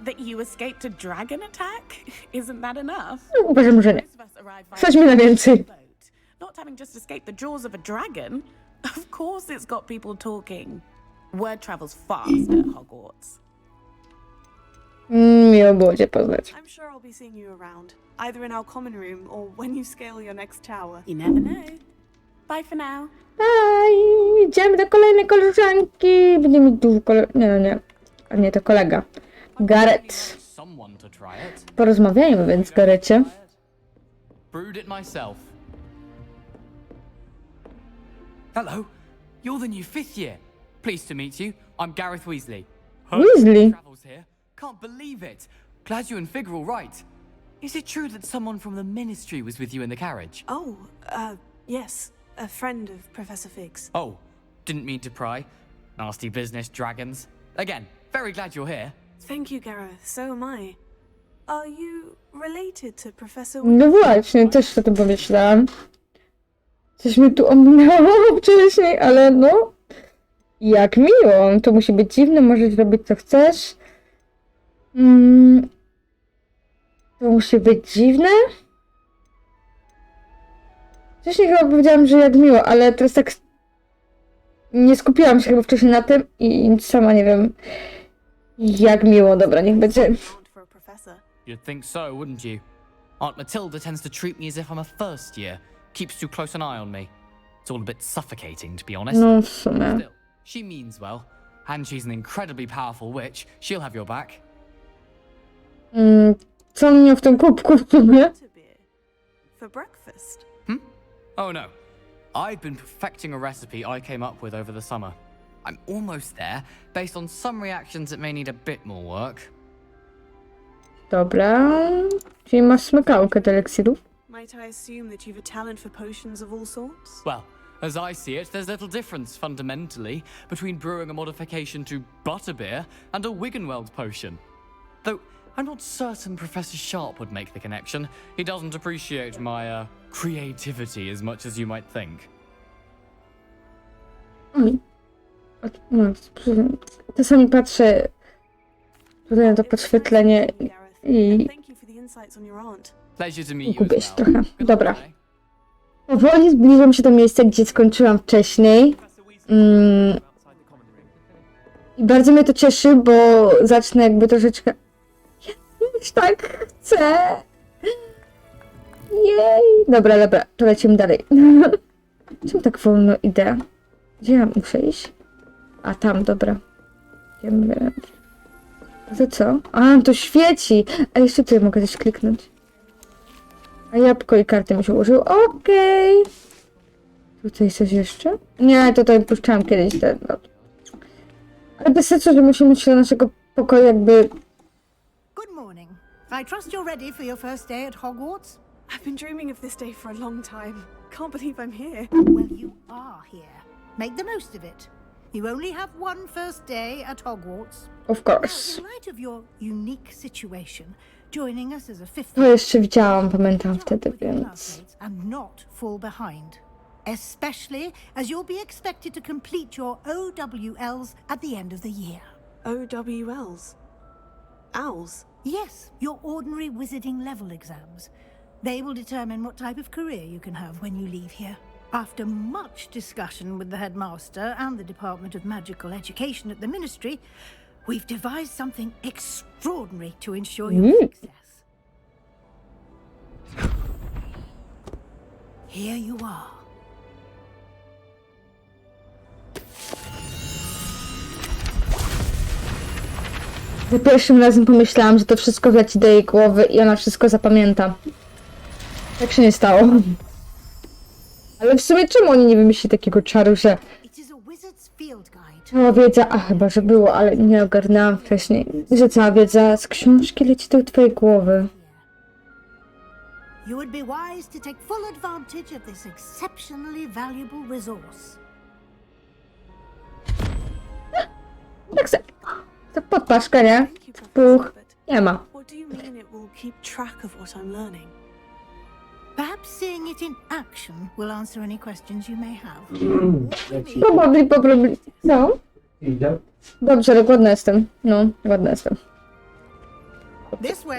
That you escaped a dragon attack? Isn't that enough? Uważam, że nie. Most of us arrive via Stać mi na więcej. boat. Not having just escaped the jaws of a dragon. Of course it's got people talking. Word travels fast at Hogwarts. Miło było cię poznać. I'm sure I'll be seeing you around, either in our common room or when you scale your next tower. You never know. Bye for now. Bye! Idziemy do kolejnej koleżanki. Będziemy mieć dużo nie. A nie, to kolega. Gareth. Porozmawiajmy więc, Garecie. Brewed it myself. Hello, you're the new 5th year. Pleased to meet you. I'm Gareth Weasley. Weasley? Travels here. Can't believe it. Glad you and Fig are all right. Is it true that someone from the Ministry was with you in the carriage? Oh, yes. A friend of Professor Fig's. Oh, didn't mean to pry. Nasty business, dragons. Again, very glad you're here. Thank you, Gareth. So am I. Are you related to Professor No właśnie, też o tym pomyślałam. Coś mi tu ominęło wcześniej, ale no... Jak miło. To musi być dziwne, możesz robić co chcesz. To musi być dziwne. Wcześniej chyba powiedziałam, że jak miło, ale teraz tak... Nie skupiłam się chyba wcześniej na tym i sama nie wiem... Jak miło, dobra, niech będzie. You'd think so, wouldn't you? Aunt Matilda tends to treat me as if I'm a first year. Keeps too close an eye on me. It's all a bit suffocating, to be honest. No, w sumie. Still, she means well. And she's an incredibly powerful witch. She'll have your back. Co on miał w tym kubku w sumie? For breakfast. Oh no. I've been perfecting a recipe I came up with over the summer. I'm almost there, based on some reactions that may need a bit more work. Dobra. Czyli masz smykałkę do eliksirów? Might I assume that you've a talent for potions of all sorts? Well, as I see it, there's little difference, fundamentally, between brewing a modification to butterbeer and a Wiggenweld potion. Though, I'm not certain Professor Sharp would make the connection. He doesn't appreciate my, creativity as much as you might think. No, czasami patrzę tutaj na to podświetlenie i gubię się trochę. Dobra. Powoli zbliżam się do miejsca, gdzie skończyłam wcześniej. I bardzo mnie to cieszy, bo zacznę jakby troszeczkę... Ja już tak chcę. Jej. Dobra, to lecimy dalej. Czemu tak wolno idę? Gdzie ja muszę iść? A tam, dobra. To co? A, to świeci! A jeszcze tutaj mogę coś kliknąć. A jabłko i karty mi się ułożyły. Okej. Tutaj coś jeszcze? Nie, tutaj puszczałam kiedyś ten. No. Ale bez sensu, że musimy iść do naszego pokoju jakby... Good morning. I trust you're ready for your first day at Hogwarts? I've been dreaming of this day for a long time. Can't believe I'm here. Well, you are here. Make the most of it. You only have one first day at Hogwarts. Of course. Now, in light of your unique situation, joining us as a fifth... To jeszcze widziałam, pamiętam wtedy, więc... And not fall behind. Especially as you'll be expected to complete your OWLs at the end of the year. OWLs? Owls? Yes, your ordinary wizarding level exams. They will determine what type of career you can have when you leave here. After much discussion with the headmaster and the Department of Magical Education at the Ministry, we've devised something extraordinary to ensure your success. Here you are. Za pierwszym razem pomyślałam, że to wszystko wleci do jej głowy i ona wszystko zapamięta. Tak się nie stało. Ale w sumie czemu oni nie wymyślili takiego czaru, że... Cała wiedza, a chyba, że było, ale nie ogarnęłam wcześniej, że cała wiedza z książki leci do twojej głowy. You would be wise to take full advantage of this exceptionally valuable resource. Tak se... To podpaszka, nie? Puch. Nie ma. What do you mean it will keep track of what I'm learning? Perhaps seeing it in action will answer any questions you may have. Probably. No. Dobrze, ale głodna jestem. No, głodna jestem.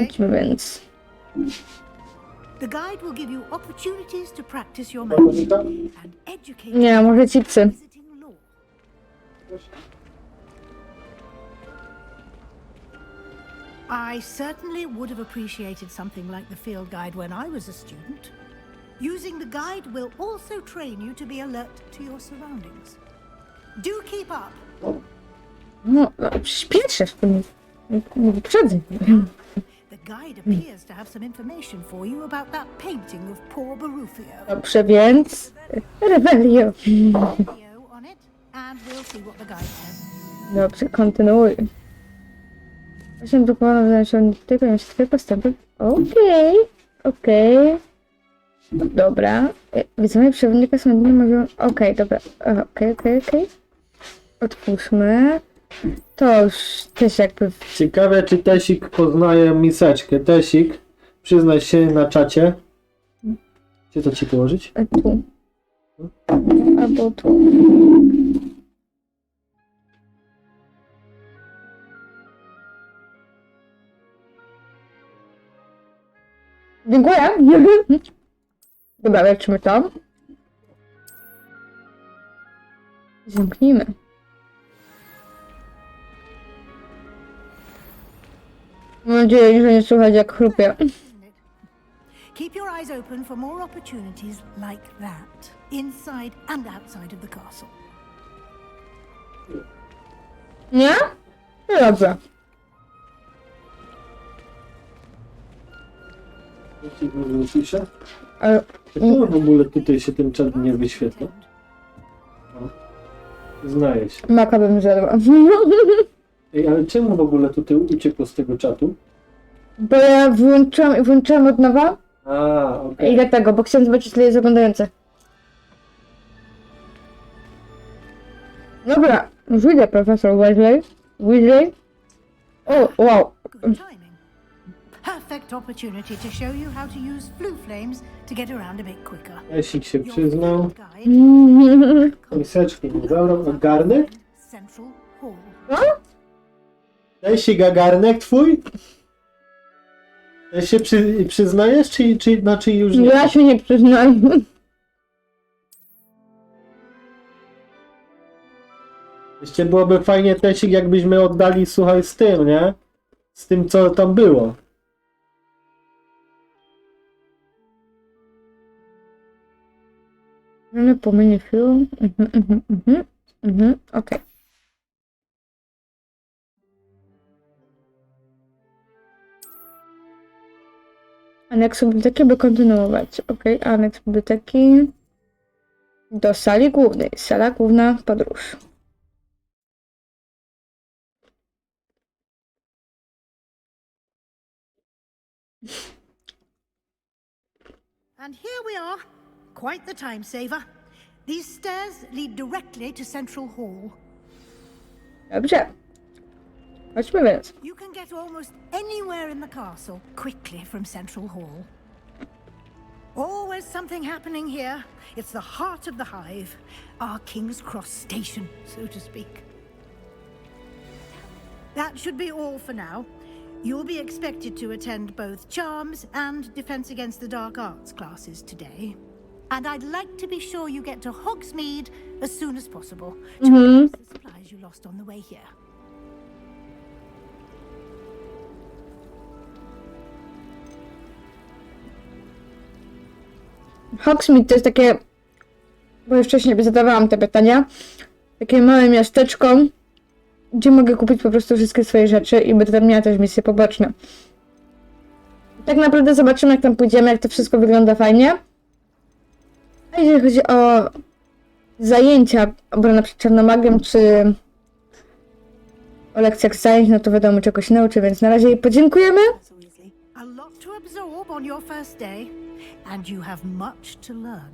Idźmy więc. The guide will give you opportunities to practice your magic and educate. Nie, może chipsy. I certainly would have appreciated something like the field guide when I was a student. Using the guide will also train you to be alert to your surroundings. Do keep up. No, śpieszę w tym. Nie wyprzedzę. The guide appears to have some information for you about that painting of poor Barufio. Dobrze, więc... Rebelio. On it, and we'll see what the guide says. Dobrze, kontynuuj. Właśnie proponował zamiast tego niestety postępy. Okej. Dobra. Widzimy przewodnika są nie mówią. Okej, dobra. Okej. Otwórzmy. To już też jakby... Ciekawe, czy Tesik poznaje miseczkę. Tesik, przyznaj się na czacie. Gdzie to ci położyć? Tu. Albo tu. Dziękuję. Dobra, leczymy to. Zamknijmy. Mam nadzieję, że nie słychać jak chrupie. Keep your eyes open for more opportunities like that, inside and outside of the castle. Nie? No dobrze. Pisze? Ale... Czemu w ogóle tutaj się ten czat nie wyświetla? Znaję się. Maka bym zjadła. Ej, ale czemu w ogóle tutaj uciekło z tego czatu? Bo ja włączyłam od nowa. Okej. I dlatego, bo chciałam zobaczyć, ile jest oglądające. Dobra, już widzę, profesor Weasley. O, wow. Perfect opportunity to show you how to use blue flames to get around a bit quicker. Tesik się przyznał. Miseczki nie zabrał. A garnek? Central Hall. No? Tesik, a garnek twój? Się przyznajesz, czy znaczy już nie? Ja się nie przyznaję. Jeszcze byłoby fajnie, Tesik, jakbyśmy oddali, słuchaj, z tym, nie? Z tym, co tam było. No, pomylię film. Okej. Aneks biblioteki, by kontynuować. Okej, aneks biblioteki do sali głównej. Sala główna, podróż. And here we are. Quite the time saver. These stairs lead directly to Central Hall. Dobrze. Chodźmy więc. You can get almost anywhere in the castle quickly from Central Hall. Always something happening here. It's the heart of the hive. Our King's Cross station, so to speak. That should be all for now. You'll be expected to attend both Charms and Defense Against the Dark Arts classes today. And I'd like to be sure you get to Hogsmeade as soon as possible to replace the supplies you lost on the way here. Hogsmeade to jest takie, bo już wcześniej zadawałam te pytania, takie małe miasteczko, gdzie mogę kupić po prostu wszystkie swoje rzeczy i będę tam miała też misje poboczne. Tak naprawdę zobaczymy, jak tam pójdziemy, jak to wszystko wygląda fajnie. A jeżeli chodzi o zajęcia obrona przed czarnomagiem, czy o lekcjach zajęć, no to wiadomo, czego się nauczę, więc na razie jej podziękujemy. A lot to absorb on your first day, and you have much to learn.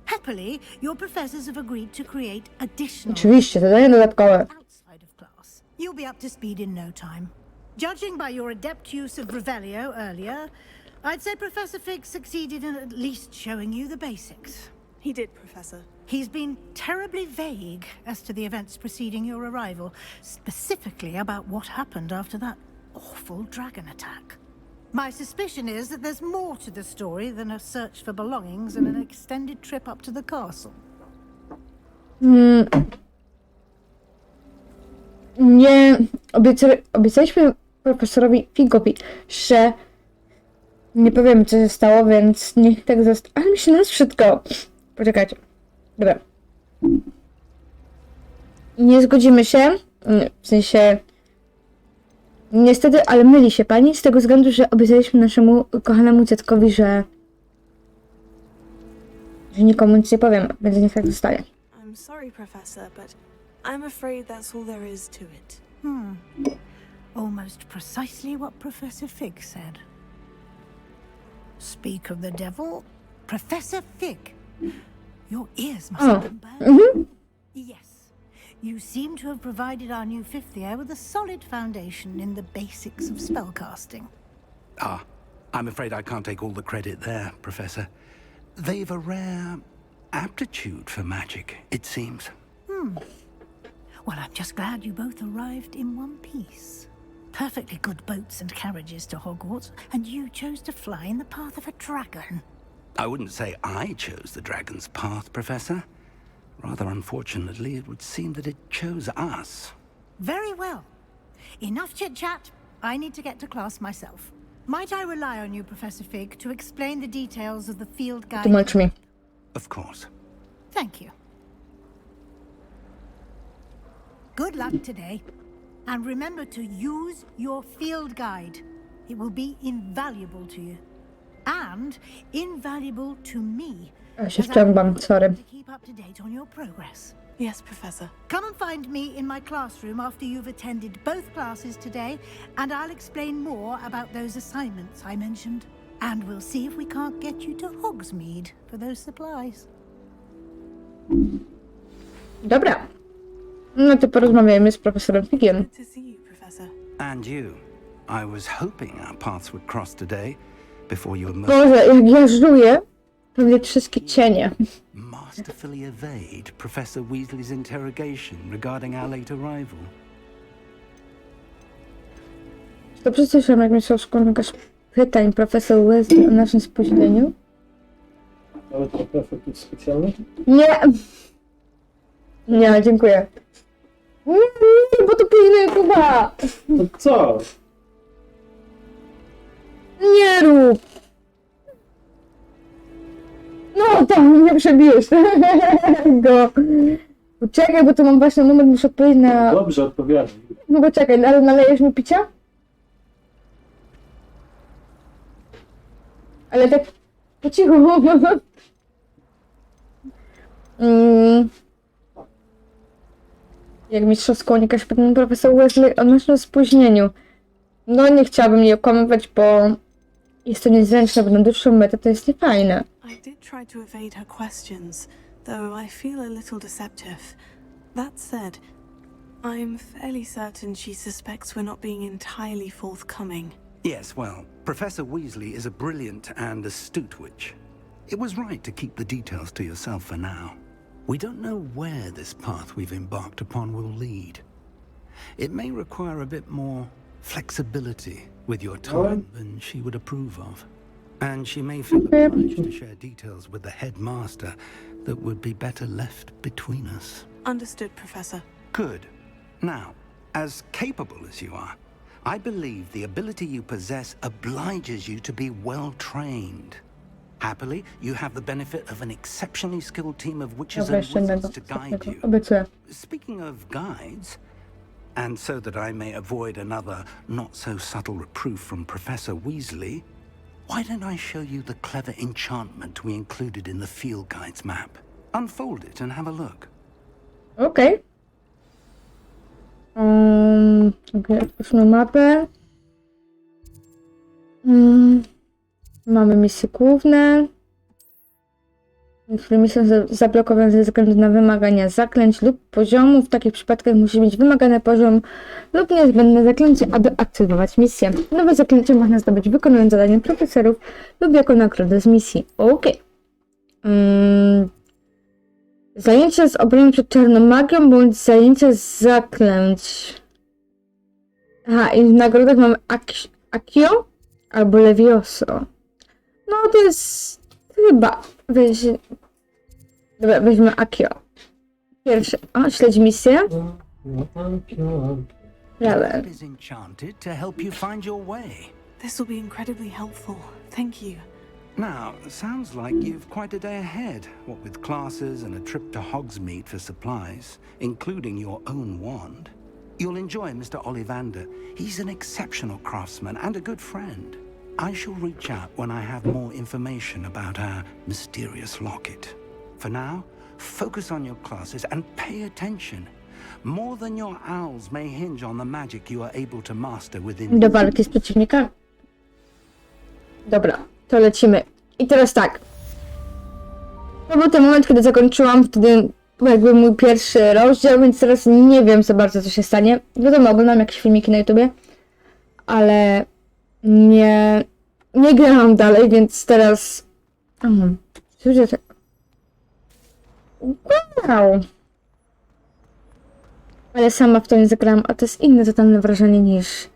Happily, your professors have agreed to create additional Oczywiście, zadania dodatkowe. outside of class. You'll be up to speed in no time. Judging by your adept use of Revelio earlier, I'd say Professor Fig succeeded in at least showing you the basics. He did, Professor. He's been terribly vague as to the events preceding your arrival, specifically about what happened after that awful dragon attack. My suspicion is that there's more to the story than a search for belongings and an extended trip up to the castle. Nie, obiecaliśmy profesorowi Figowi, że nie powiem, co się stało, więc niech tak zostanie. Ale mi się nas wszystko. Poczekajcie. Dobra. Nie zgodzimy się. W sensie. Niestety, ale myli się pani z tego względu, że obiecaliśmy naszemu kochanemu dziadkowi, że nikomu nic nie powiem, więc niech tak zostaje. I'm sorry, Professor, but I'm afraid that's all there is to it. Almost precisely what Professor Fig said. Speak of the devil, Professor Fig. Your ears must have been burned. Yes. You seem to have provided our new fifth year with a solid foundation in the basics of spellcasting. I'm afraid I can't take all the credit there, Professor. They've a rare aptitude for magic, it seems. Well, I'm just glad you both arrived in one piece. Perfectly good boats and carriages to Hogwarts, and you chose to fly in the path of a dragon. I wouldn't say I chose the dragon's path, Professor. Rather unfortunately, it would seem that it chose us. Very well. Enough chit-chat. I need to get to class myself. Might I rely on you, Professor Fig, to explain the details of the field guide? Tłumacz mi. Of course. Thank you. Good luck today. And remember to use your field guide. It will be invaluable to you. And invaluable to me. Ja się wciągam, sorry. To keep up to date on your progress. Yes, Professor. Come and find me in my classroom after you've attended both classes today, and I'll explain more about those assignments I mentioned. And we'll see if we can't get you to Hogsmeade for those supplies. Dobra. No to porozmawiajmy z profesorem Figiem. Good to see you, Professor. And you. I was hoping our paths would cross today, before you emerged. Boże, jak ja żuję, pewnie wszystkie cienie. Masterfully evade Professor Weasley's interrogation regarding our late arrival. To przecież jak mi są jakaś pytań profesor Wesley o naszym spóźnieniu? Ale to efekt specjalny? Nie! Nie, dziękuję. Nie, bo to później Kuba! To co? Nie rób! No tam mnie przebijesz go. Czekaj, bo to mam właśnie numer, muszę odpowiedzieć na... Dobrze, odpowiadam. No bo czekaj, ale nalejesz mi picia? Ale tak po cichu. Jak mistrzowską jakaś pytanie profesor Wesley o naszym spóźnieniu. No nie chciałabym jej okłamywać, bo jest to niezręczne, bo na dłuższą metę to jest niefajne. I did try to evade her questions, though I feel a little deceptive. That said, I'm fairly certain she suspects we're not being entirely forthcoming. Yes, well, Professor Weasley is a brilliant and astute witch. It was right to keep the details to yourself for now. We don't know where this path we've embarked upon will lead. It may require a bit more flexibility with your time than she would approve of. And she may feel obliged to share details with the headmaster that would be better left between us. Understood, Professor. Good. Now, as capable as you are, I believe the ability you possess obliges you to be well trained. Happily, you have the benefit of an exceptionally skilled team of witches and wizards to guide you. Obiecuję. Speaking of guides, and so that I may avoid another not-so-subtle reproof from Professor Weasley, why don't I show you the clever enchantment we included in the field guide's map? Unfold it and have a look. Okej. Okay, otwórzmy mapę. Mamy misje główne. Niektóre misje są zablokowane ze względu na wymagania zaklęć lub poziomu. W takich przypadkach musi mieć wymagany poziom lub niezbędne zaklęcie, aby aktywować misję. Nowe zaklęcie można zdobyć wykonując zadanie profesorów lub jako nagrodę z misji. Okej. Zajęcia z obrony przed czarną magią bądź zajęcia z zaklęć. Aha, i w nagrodach mamy Accio albo Levioso. No to jest chyba... Dobra, weźmy Accio. Pierwszy. O, śledź misję. That is enchanted to help you find your way. This will be incredibly helpful. Thank you. Now, sounds like you've quite a day ahead, what with classes and a trip to Hogsmeade for supplies, including your own wand. You'll enjoy Mr. Ollivander. He's an exceptional craftsman and a good friend. I shall reach out when I have more information about our mysterious locket. For now, focus on your classes and pay attention. More than your owls may hinge on the magic you are able to master within... Do walki z przeciwnika. Dobra, to lecimy. I teraz tak. To był ten moment, kiedy zakończyłam wtedy jakby mój pierwszy rozdział, więc teraz nie wiem za bardzo, co się stanie. Wiadomo, oglądam jakieś filmiki na YouTubie, ale nie grałam dalej, więc teraz... Wow! Ale sama w to nie zagrałam, a to jest inne totalne wrażenie niż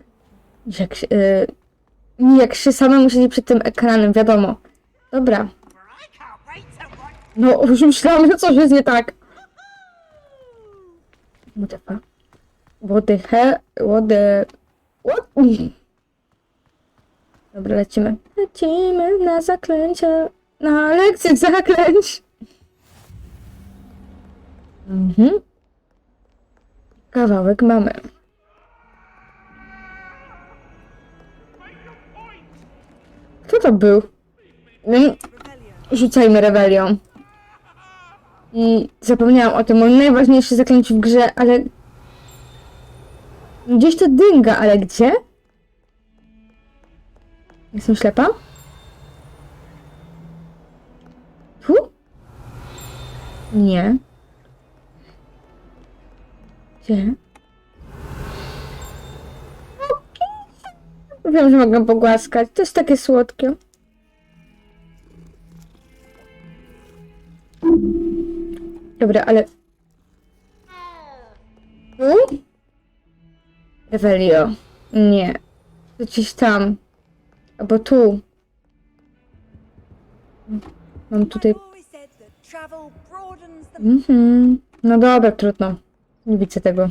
jak się samemu siedzi przed tym ekranem, wiadomo. Dobra. No, już myślałam, że coś jest nie tak. What the hell? What? Dobra, lecimy. Lecimy na zaklęcia. Na lekcję zaklęć. Kawałek mamy. Kto to był? Rzucajmy rebelią. I zapomniałam o tym, o najważniejsze zaklęciu w grze, ale... Gdzieś to dynga, ale gdzie? Jestem ślepa? Tu? Nie. Gdzie? Wiem, że mogę pogłaskać. To jest takie słodkie. Dobra, ale... Tu? Revelio. Nie. To gdzieś tam. Albo tu. Mam tutaj... No dobra, trudno. Nie widzę tego.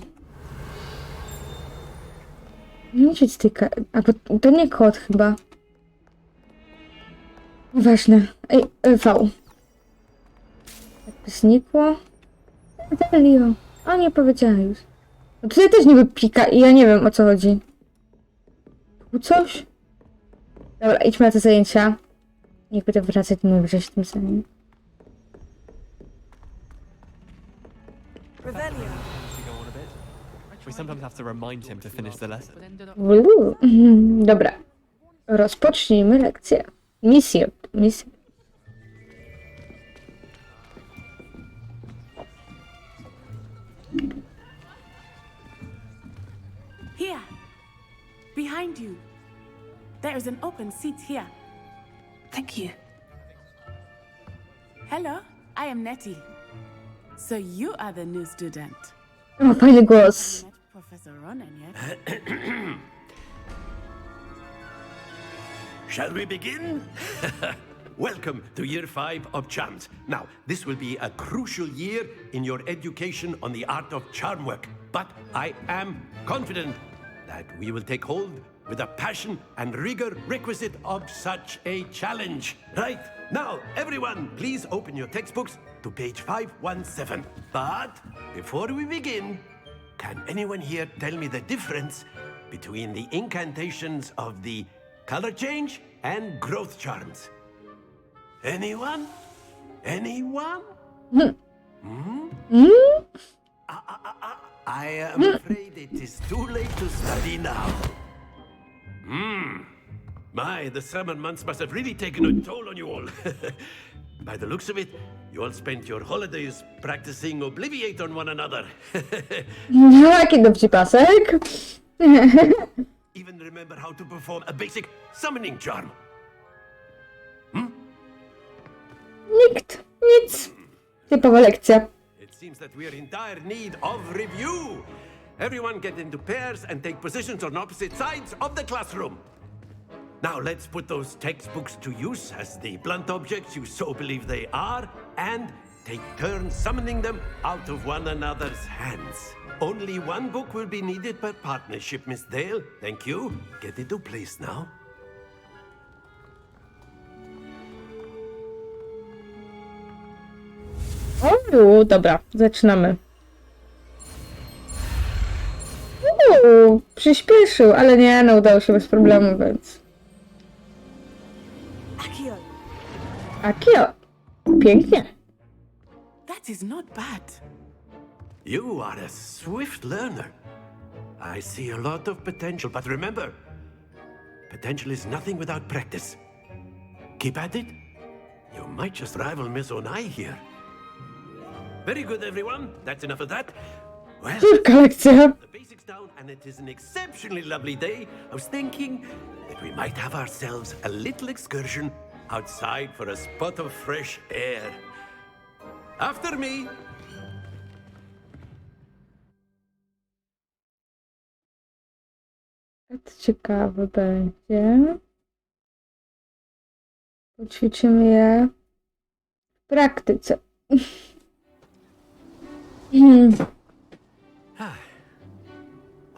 Nie wiem, z tej albo to nie kod chyba. Ważne. Ej, V. Jakby znikło. Revelio. A nie powiedziałem już. No tutaj też niby pika i ja nie wiem, o co chodzi. Tu coś? Dobra, idźmy na te zajęcia. Niech będę wracać najwyżej w tym samym. We sometimes have to remind him to finish the lesson. Dobra. Rozpocznijmy lekcję. Misję. Here. Behind you. There is an open seat here. Thank you. Hello, I am Nettie. So you are the new student. O, fajny głos. Professor Ronan yet? Shall we begin? Welcome to Year 5 of Charms. Now, this will be a crucial year in your education on the art of charm work. But I am confident that we will take hold with the passion and rigor requisite of such a challenge. Right, now, everyone, please open your textbooks to page 517. But before we begin, can anyone here tell me the difference between the incantations of the color change and growth charms? Anyone? Anyone? I am afraid it is too late to study now. My, the summer months must have really taken a toll on you all. By the looks of it, you all spent your holidays practicing Obliviate on one another. No, jaki dowcipasek. Even remember how to perform a basic summoning charm. Nikt. Nic. Typowa lekcja. It seems that we are in dire need of review. Everyone get into pairs and take positions on opposite sides of the classroom. Now let's put those textbooks to use as the blunt objects you so believe they are, and take turns summoning them out of one another's hands. Only one book will be needed per partnership, Miss Dale. Thank you. Get into place now. O, dobra, zaczynamy. Przyspieszył, ale nie, no udało się bez problemu, więc... Akio! Pięknie. That is not bad. You are a swift learner. I see a lot of potential, but remember, potential is nothing without practice. Keep at it. You might just rival Miss Onai here. Very good, everyone. That's enough of that. Well, lekcja. the basics down, and it is an exceptionally lovely day. I was thinking that we might have ourselves a little excursion outside for a spot of fresh air. After me. To ciekawe będzie. Poćwiczymy je w praktyce.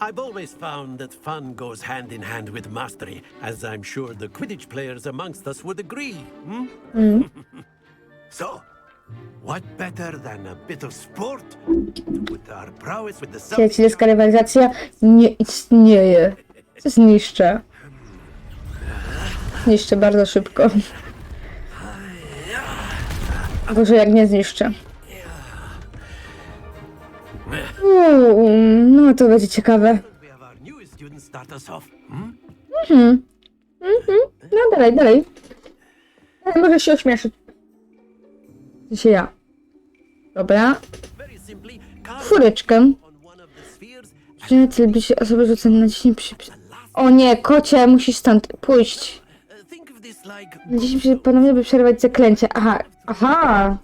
I've always found that fun goes hand in hand with mastery, as I'm sure the Quidditch players amongst us would agree. So, what better than a bit of sport to put our prowess with the Przyjacielska rywalizacja nie istnieje. Zniszczę. Zniszczę bardzo szybko. Gorzej jak nie zniszczę. No to będzie ciekawe. No dalej, dalej. Ale może się ośmieszyć. Się ja. Dobra. Czwóreczkę. Cel by się osoby rzucone na 10 O nie, kocie, musisz stąd pójść. Na 10 ponownie by przerwać zaklęcie. Aha, aha.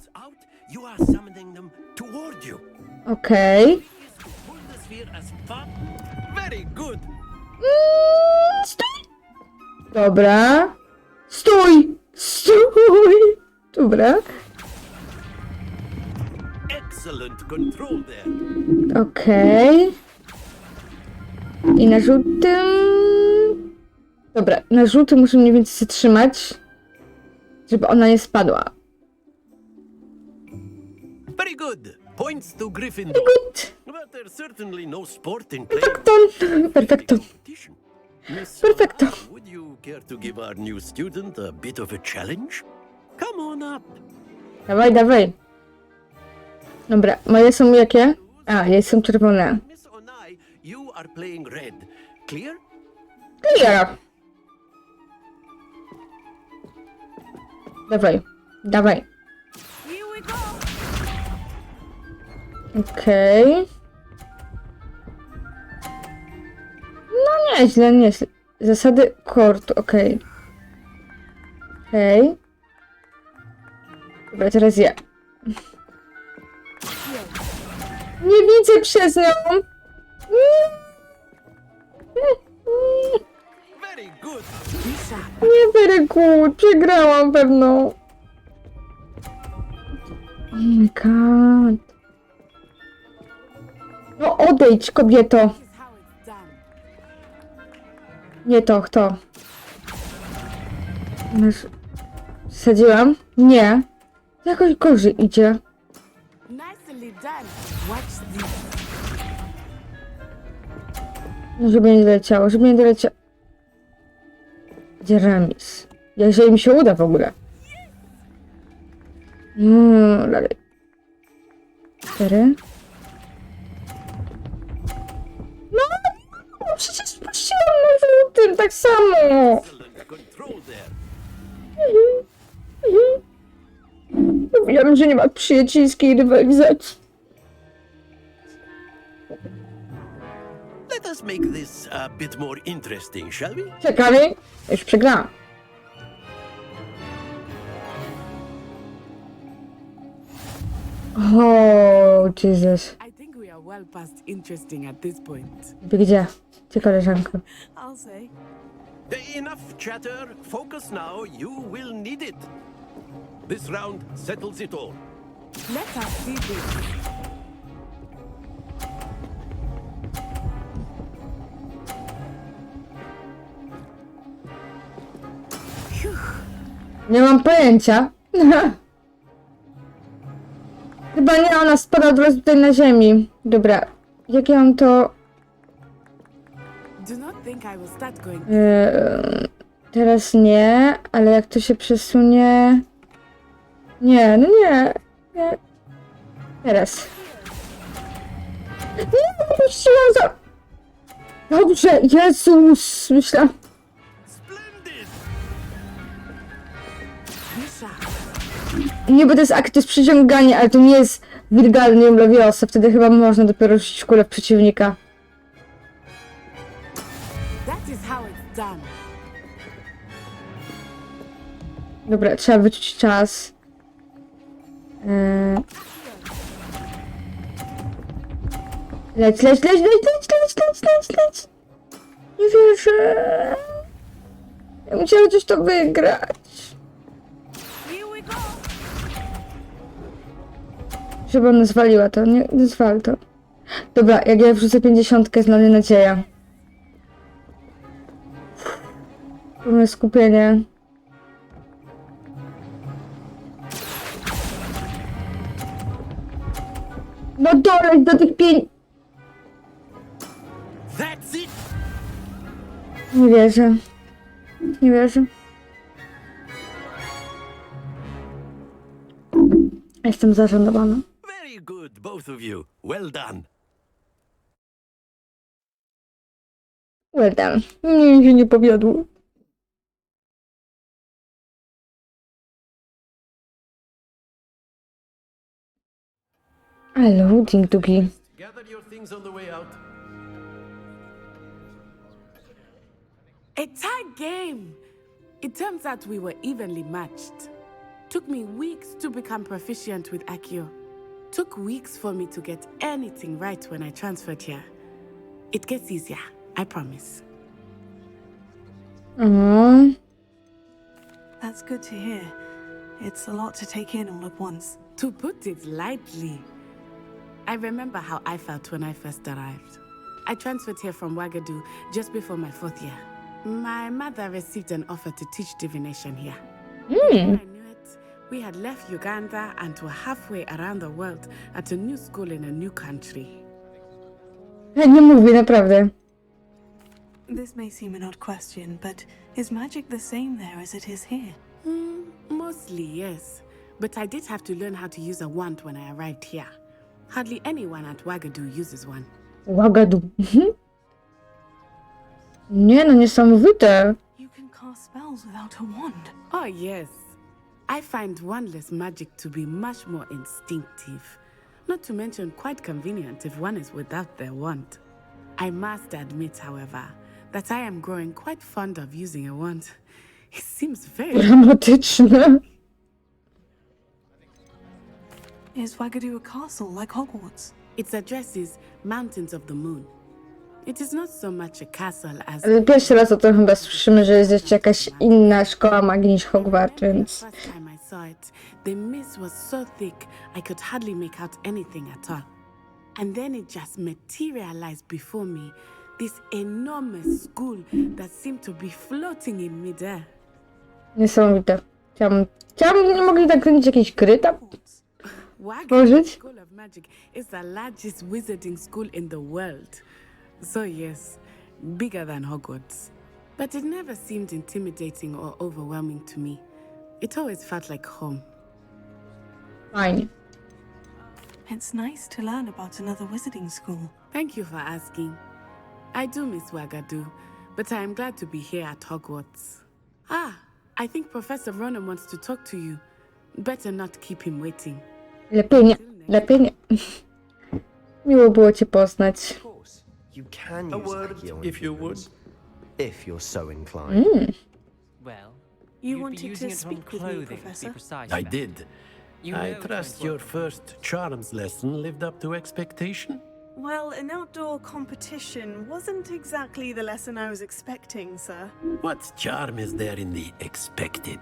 Okej. Stój! Dobra. Stój! Stój! Dobra. Okej. I na żółtym... Dobra, na żółtym muszę mniej więcej zatrzymać, żeby ona nie spadła. Very good. Points to Gryffindor. Very good. But there's certainly no sport in Perfekto. Perfekto. Perfekto. Would you care to give our new student a bit of a challenge? Come on up. Dawaj, dawaj. Dobra, moje są jakie? A, nie są czerwone. Miss Onai, you are playing red. Clear? Clear. Dawaj, dawaj. Okej. No nieźle, nieźle. Zasady kortu, okej. Okej. Dobra, teraz ja. Nie widzę przez nią. Nie very good. Przegrałam pewną. Oh my god. No odejdź, kobieto. Nie to, kto? Wsadziłam? Nie. Jakoś gorzej idzie. No, żeby nie doleciało, żeby nie doleciało. Gdzie remis? Jeżeli mi się uda w ogóle. No, dalej. 4. No, przecież spuściłam na żółtym, tak samo. Mówiłam, że nie ma przyjacielskiej rywalizacji. Let us make this a bit more interesting, shall we? Ciekawie? Już przegrałam. Oh, Jesus. I think we are well past interesting at this point. Gdzie? Gdzie koleżanko? I'll say. Enough chatter. Focus now. You will need it. This round settles it all. Let us see this. Nie mam pojęcia. Chyba nie, ona spada od razu tutaj na ziemi. Dobra, jak ja mam to... Do not think I will start going. Teraz nie, ale jak to się przesunie... Nie, no nie. Nie. Teraz. Nie, puściłam za... Dobrze, Jezus, myślałam... Nie, bo to jest akt, to jest przyciąganie, ale to nie jest Wirgalnium Leviosa. Wtedy chyba można dopiero rzucić kulę w przeciwnika. That is how it's done. Dobra, trzeba wyczuć czas. Leć. Nie wierzę. Ja musiałam coś to wygrać. Żeby ona zwaliła to, nie zwal to. Dobra, jak ja wrzucę 50, jest na mnie nadzieja. Pełne skupienie. No doleć do tych 5... Nie wierzę. Nie wierzę. Jestem zażenowana. Very good, both of you. Well done. Well done. Mnie się nie powiodło. Hello, Dintugi. Gather your things on the way out. A tight game. It turns out we were evenly matched. Took me weeks to become proficient with Accio. Took weeks for me to get anything right when I transferred here. It gets easier, I promise. That's good to hear. It's a lot to take in all at once. To put it lightly, I remember how I felt when I first arrived. I transferred here from Wagadu just before my 4th year. My mother received an offer to teach divination here. Before I knew it, we had left Uganda and were halfway around the world at a new school in a new country. Nie mówię, naprawdę. This may seem an odd question, but is magic the same there as it is here? Mostly, yes. But I did have to learn how to use a wand when I arrived here. Hardly anyone at Wagadu uses one. Wagadu. Nie, no niesamowite. You can cast spells without a wand. Oh, yes. I find wandless magic to be much more instinctive. Not to mention quite convenient if one is without their wand. I must admit, however, that I am growing quite fond of using a wand. It seems very... Dramatyczne. Is Wagadu a castle like Hogwarts? Its address is Mountains of the Moon. It is not so much a castle as... Ale pierwszy raz o tym chyba słyszymy, że jest jeszcze jakaś inna szkoła magii niż Hogwarts, więc... The first time I saw it, the mist was so thick I could hardly make out anything at all. And then it just materialized before me, this enormous school that seemed to be floating in midair. Niesamowite. Chciałam, nie mogli tak kręcić jakiejś gry tam? Wagadu School of Magic is the largest wizarding school in the world. So yes, bigger than Hogwarts. But it never seemed intimidating or overwhelming to me. It always felt like home. Fine. It's nice to learn about another wizarding school. Thank you for asking. I do miss Wagadu, but I am glad to be here at Hogwarts. Ah, I think Professor Ronan wants to talk to you. Better not keep him waiting. Lepiej nie, lepiej nie. Miło było cię poznać. You can A use word, Accio if you would. if you're so inclined. Well, You you'd be wanted using to it on speak with me, clothing, to be Professor? precise, I then. did. You I know trust it your won't first charms lesson lived up to expectation. Well, an outdoor competition wasn't exactly the lesson I was expecting, sir. What charm is there in the expected?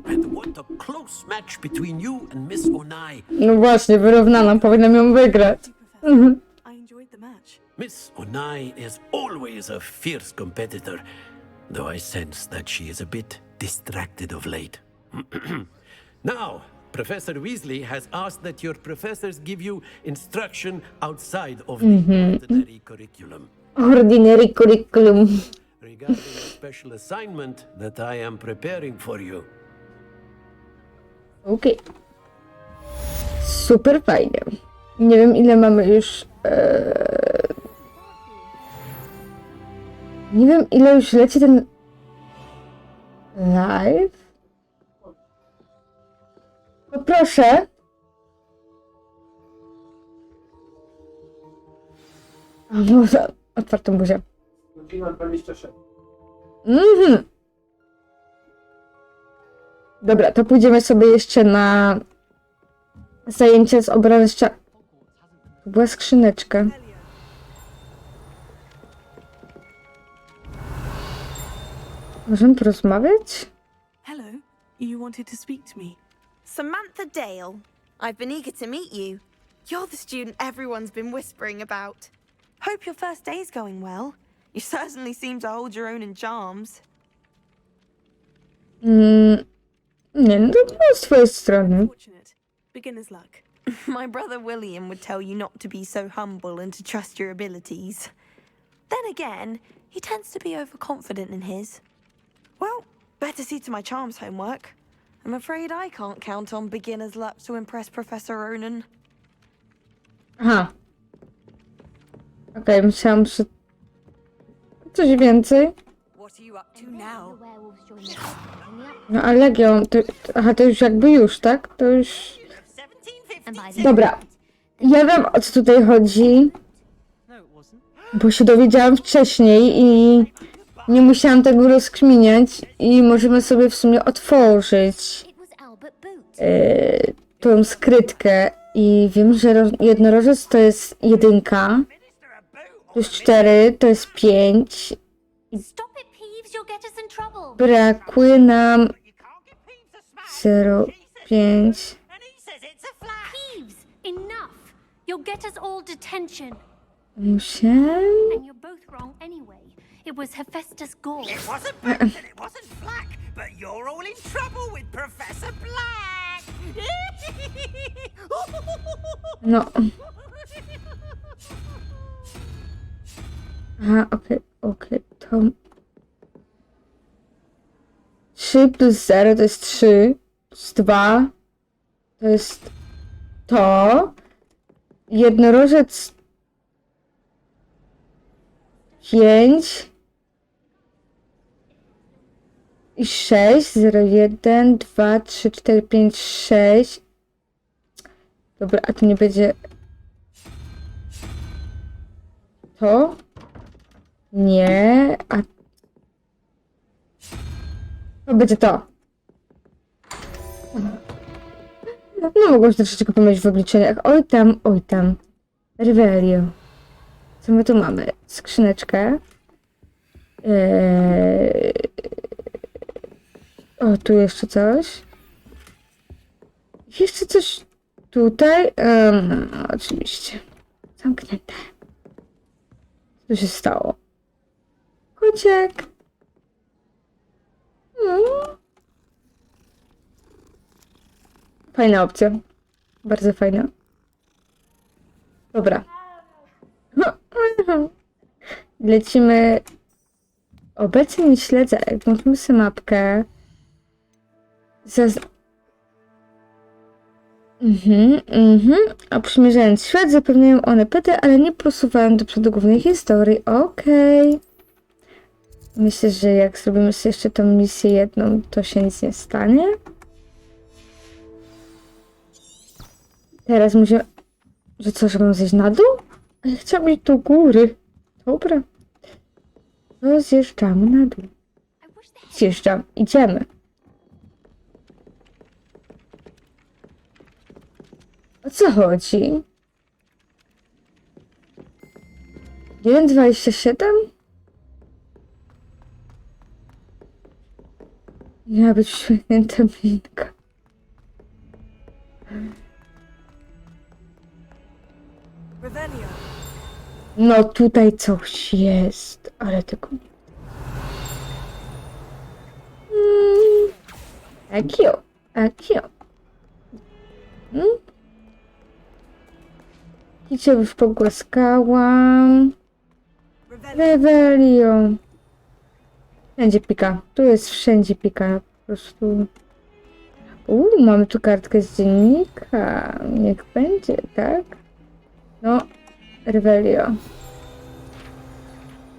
And what a close match between you and Miss Onai. No właśnie, wyrównana, powinnam ją wygrać. I enjoyed the match. Miss Onai is always a fierce competitor, though I sense that she is a bit distracted of late. Now, Professor Weasley has asked that your professors give you instruction outside of the ordinary curriculum. Ordinary curriculum. Regarding a special assignment that I am preparing for you. Okej. Super fajnie. Nie wiem, ile mamy już... Nie wiem, ile już leci ten... live. Poproszę. A może... Otwartą buzię. Godzina 26. Dobra, to pójdziemy sobie jeszcze na zajęcie z obrony To była skrzyneczka. Możemy porozmawiać? Hello, you wanted to speak to me. Samantha Dale. I've been eager to meet you. You're the student everyone's been whispering about. Hope your first day's going well. You certainly seem to hold your own in charms. Nie, no to było z twojej strony. Beginner's luck. My brother William would tell you not to be so humble and to trust your abilities. Then again, he tends to be overconfident in his. Well, better see to my charms homework. I'm afraid I can't count on beginner's luck to impress Professor Ronan. Aha. Okej, myślałam, że... coś więcej. What are you up to now? No ale Legion, aha, to już jakby już, tak? To już... Dobra. Ja wiem, o co tutaj chodzi. Bo się dowiedziałam wcześniej i nie musiałam tego rozkminiać. I możemy sobie w sumie otworzyć tą skrytkę. I wiem, że jednorożec to jest 1, to jest 4, to jest 5. Brakuje nam 0, 5. Enough! You'll get us all detention. Muszę... And you're both wrong anyway. It was Hephaestus Gore. It wasn't Boots and it wasn't Black, but you're all in trouble with Professor Black. No. Aha, okej, to... 3 plus 0 to jest 3, plus 2 to jest to. Jednorożec 5 i 6, 0, 1, 2, 3, 4, 5, 6. Dobra, a to nie będzie to? Nie, a to będzie to. No mogłam się troszeczkę pomylić w obliczeniach. Oj tam. Revelio. Co my tu mamy? Skrzyneczkę. O, tu jeszcze coś. Jeszcze coś tutaj. Oczywiście. Zamknięte. Co się stało? Kociek. Fajna opcja. Bardzo fajna. Dobra. Lecimy. Obecnie nie śledzę. Jak włączymy sobie mapkę. Oprzymierzając świat, zapewniają one pety, ale nie posuwają do przodu głównej historii. Okej. Myślę, że jak zrobimy sobie jeszcze tą misję jedną, to się nic nie stanie. Teraz musimy... Że co, że mam zejść na dół? A ja chciałam iść do góry. Dobra. No zjeżdżamy na dół. Zjeżdżam. Idziemy. O co chodzi? 1,27? Miała być uśmiechnięta minka. No tutaj coś jest, ale tylko nie. Akio. I cię już pogłaskałam. Revelio. Wszędzie pika. Tu jest wszędzie pika. Po prostu. Mamy tu kartkę z dziennika. Niech będzie, tak? No. Revelio.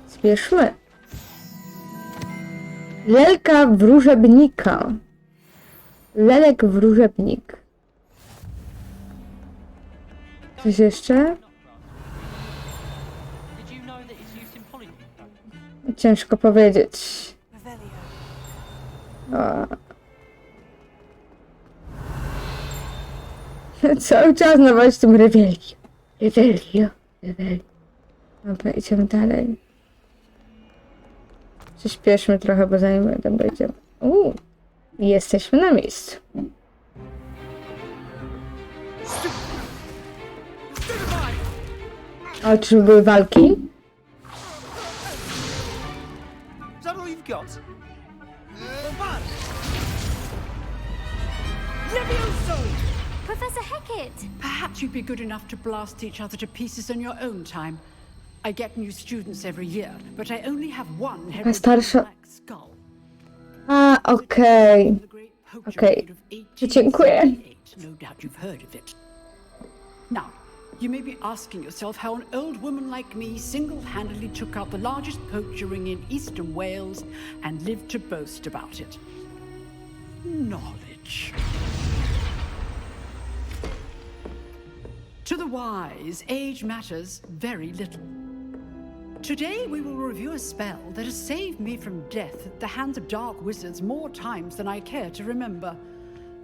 Spieszmy. Lelka wróżebnika. Lelek wróżebnik. Coś jeszcze? Ciężko powiedzieć. O. Cały czas nawać tym Revelio. Dobra, idziemy dalej. Przyspieszmy trochę, bo zanim tam dojdziemy. Jesteśmy na miejscu. A czy były walki? Is that all you've got? Professor Hecat! Perhaps you'd be good enough to blast each other to pieces in your own time. I get new students every year, but I only have one head Starsza. A, okej. Okej. Dziękuję. No doubt you've heard of it. Now, you may be asking yourself how an old woman like me single-handedly took out the largest poacher ring in eastern Wales and lived to boast about it. Knowledge. To the wise, age matters very little. Today we will review a spell that has saved me from death at the hands of dark wizards more times than I care to remember.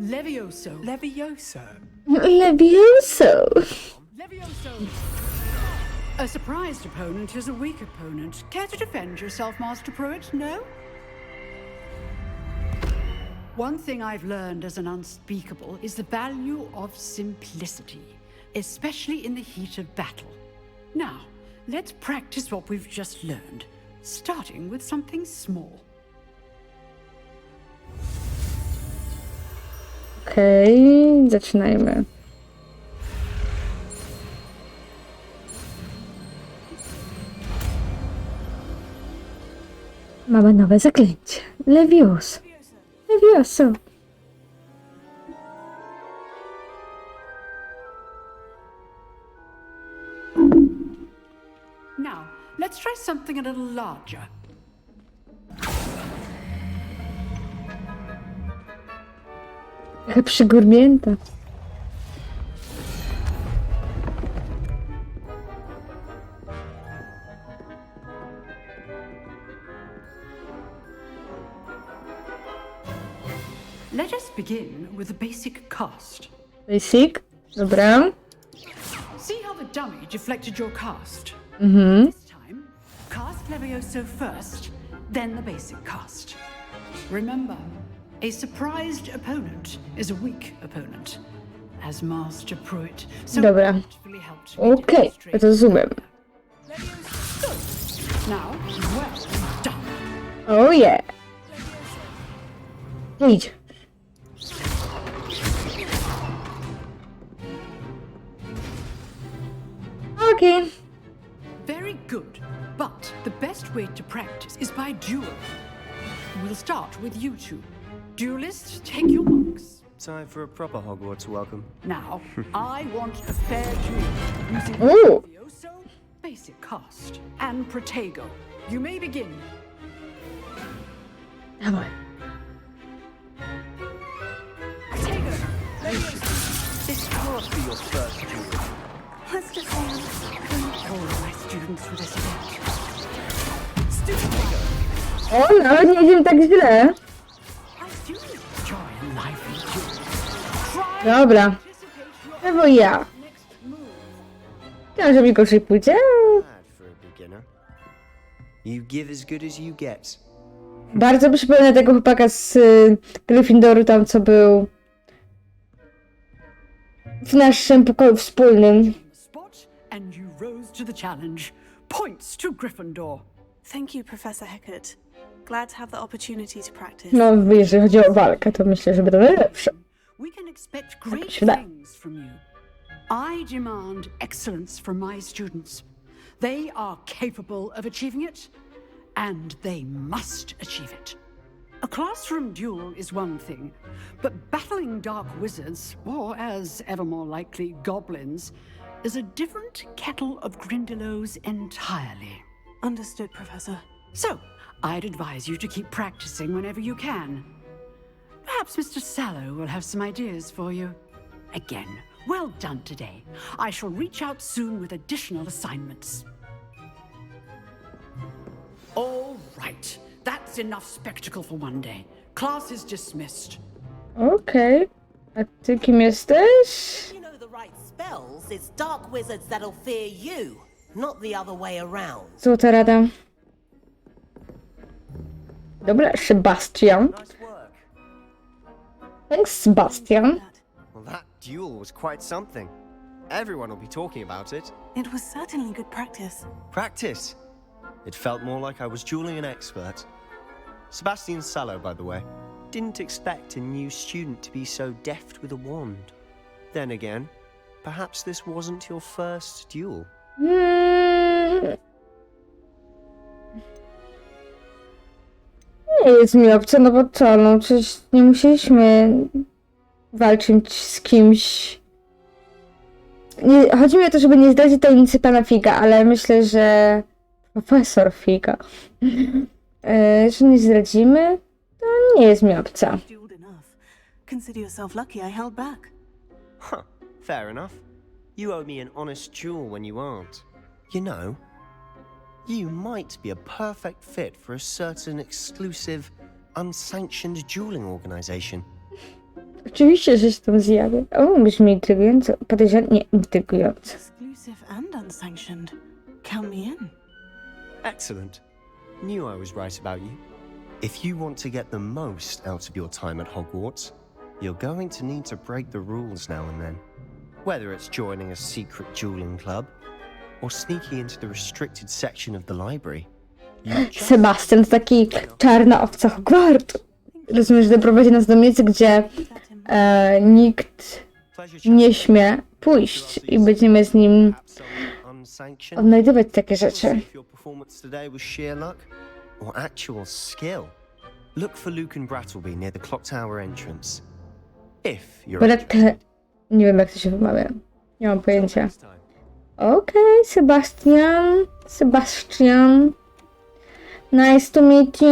Levioso. Levioso? Levioso. Levioso. A surprised opponent is a weak opponent. Care to defend yourself, Master Pruitt? No? One thing I've learned as an unspeakable is the value of simplicity, especially in the heat of battle. Now, let's practice what we've just learned, starting with something small. Okej, zaczynajmy. Mamy nowe zaklęcie. Levioso. Levioso. Now, let's try something a little larger. Trochę przygurmięta. Let us begin with a basic cast. Basic? Dobra. See how the dummy deflected your cast? Mhm. This time, cast Levioso first, then the basic cast. Remember, a surprised opponent is a weak opponent, as Master Pruitt so Dobra. artfully helped me Okej, demonstrate. rozumiem. Now, well done. Oh yeah. Idź. Okay. Very good, but the best way to practice is by duel. We'll start with you two. Duelists, take your marks. Time for a proper Hogwarts welcome. Now, I want a fair duel using Ooh. Levioso, basic cast, and Protego. You may begin. Dawaj. Protego, Levioso. This can't be your first duel. Let's just say all of my students for this event. O, nawet nie wiem tak źle. Dobra. Lewo ja. Chciałam, żeby gorzej pójdzie. For a beginner. You give as good as you get. Bardzo przypomina tego chłopaka z Gryffindoru, tam co był w naszym pokoju wspólnym. And you rose to the challenge. Points to Gryffindor. Thank you, Professor Hecat. glad to have the opportunity to practice. No, jeżeli chodzi o walkę, to myślę, że będą najlepsze. We can expect great się da. things from you. I demand excellence from my students. They are capable of achieving it, and they must achieve it. A classroom duel is one thing, but battling dark wizards, or as ever more likely, goblins, is a different kettle of Grindylows entirely. Understood, Professor. So, I'd advise you to keep practicing whenever you can. Perhaps Mr. Sallow will have some ideas for you. Again, well done today. I shall reach out soon with additional assignments. All right. That's enough spectacle for one day. Class is dismissed. Okej. A ty kim jesteś? You know the right spells, it's dark wizards that'll fear you, not the other way around. Złota rada. Dobra, Sebastian. Thanks, Sebastian. Well, that duel was quite something. Everyone will be talking about it. It was certainly good practice. Practice. It felt more like I was dueling an expert. Sebastian Sallow, by the way. Didn't expect a new student to be so deft with a wand. Then again, perhaps this wasn't your first duel. Nie jest mi obce, no bo co, no przecież nie musieliśmy walczyć z kimś. Nie, chodzi mi o to, żeby nie zdradzić tajemnicy pana Figa, ale myślę, że profesor Figa. Że nie zdradzimy, to nie jest mi obca. Consider yourself lucky I held back. Huh, fair enough. You owe me an honest duel when you aren't. You know, you might be a perfect fit for a certain exclusive, unsanctioned dueling organization. Oczywiście, że się tam zjawię. O, brzmi intrygująco. Podejrzewam, nie intrygująco. Exclusive and unsanctioned. Count me in. Excellent. Knew I was right about you. If you want to get the most out of your time at Hogwarts, you're going to need to break the rules now and then. Whether it's joining a secret dueling club, or sneaking into the restricted section of the library. Sebastian to taki czarna owca Hogwartu. Rozumiesz, że doprowadzi nas do miejsca, gdzie nikt nie śmie pójść i będziemy z nim odnajdywać takie rzeczy. Nie wiem, jak to się wymawia. Nie mam pojęcia. Okej, Sebastian. Nice to meet you.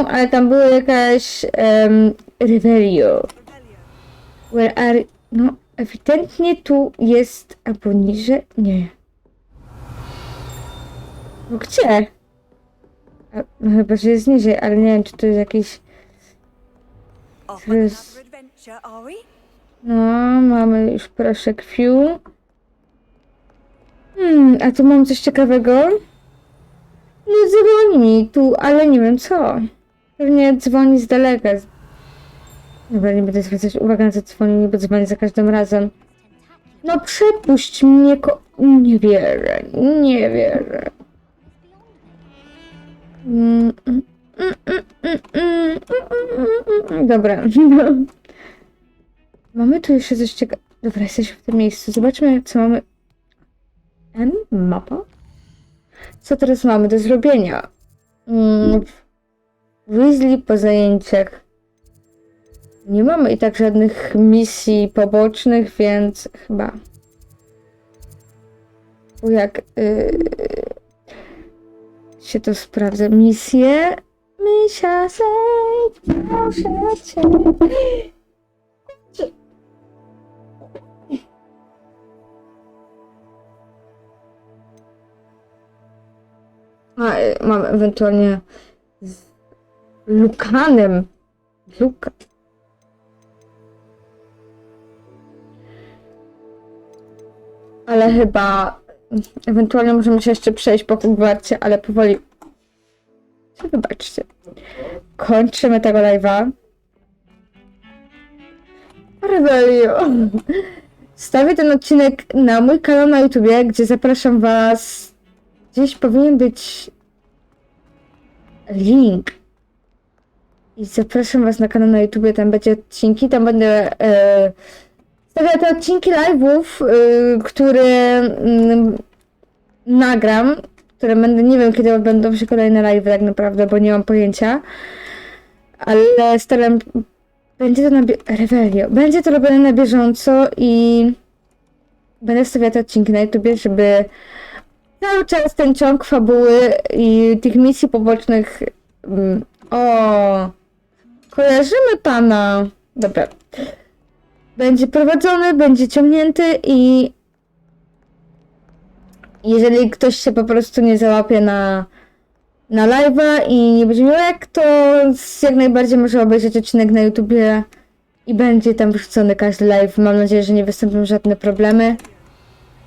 Ale tam było jakaś Revelio. Where are... No, ewidentnie tu jest... Albo niżej? Nie. No gdzie? No chyba, że jest niżej, ale nie wiem, czy to jest jakiś... No, mamy już proszek Few. A tu mam coś ciekawego. No dzwoni mi tu, ale nie wiem co. Pewnie dzwoni z daleka. Dobra, nie będę zwracać uwagi na to dzwoni, bo dzwoni za każdym razem. No przepuść mnie Nie wierzę, nie wierzę. Dobra. Mamy tu jeszcze coś ciekawego. Dobra, jesteśmy w tym miejscu. Zobaczmy, co mamy. Mapa? Co teraz mamy do zrobienia? Weasley po zajęciach. Nie mamy i tak żadnych misji pobocznych, więc chyba... Jak się to sprawdza. Misje. Misia, zejdź, proszę cię. Mam ewentualnie z Lukanem. Luka. Ale chyba ewentualnie możemy się jeszcze przejść po Hogwarcie, ale powoli. Wybaczcie. Kończymy tego live'a. Rebelio. Wstawię ten odcinek na mój kanał na YouTubie, gdzie zapraszam was. Gdzieś powinien być link I zapraszam was na kanał na YouTube, tam będzie odcinki, tam będę stawiać te odcinki live'ów, które nagram, które będę, nie wiem kiedy będą się kolejne live tak naprawdę, bo nie mam pojęcia, ale będzie to Revelio, będzie to robione na bieżąco i będę stawiać te odcinki na YouTube, żeby cały czas ten ciąg fabuły i tych misji pobocznych kojarzymy pana. Dobra. Będzie prowadzony, będzie ciągnięty i jeżeli ktoś się po prostu nie załapie na live'a i nie będzie miał jak, to jak najbardziej może obejrzeć odcinek na YouTubie i będzie tam wrzucony każdy live. Mam nadzieję, że nie wystąpią żadne problemy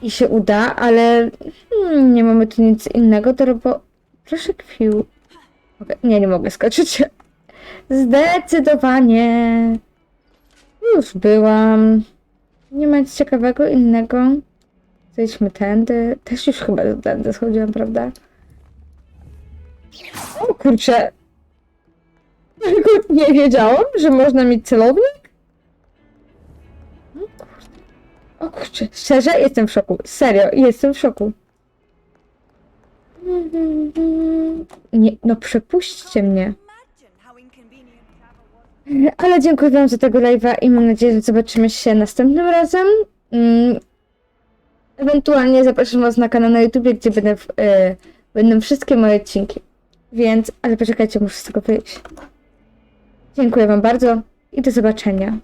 i się uda, ale nie mamy tu nic innego do roboty. Proszę kwiu. Okay. Nie mogę skoczyć. Zdecydowanie. Już byłam. Nie ma nic ciekawego innego. Zejdźmy tędy. Też już chyba tędy schodziłam, prawda? O kurczę. Nie wiedziałam, że można mieć celownik. O kurczę. Szczerze, jestem w szoku. Serio, jestem w szoku. Nie, no przepuśćcie mnie. Ale dziękuję wam za tego live'a i mam nadzieję, że zobaczymy się następnym razem. Ewentualnie zapraszam was na kanał na YouTube, gdzie będą wszystkie moje odcinki. Więc, ale poczekajcie, muszę z tego wyjść. Dziękuję wam bardzo i do zobaczenia.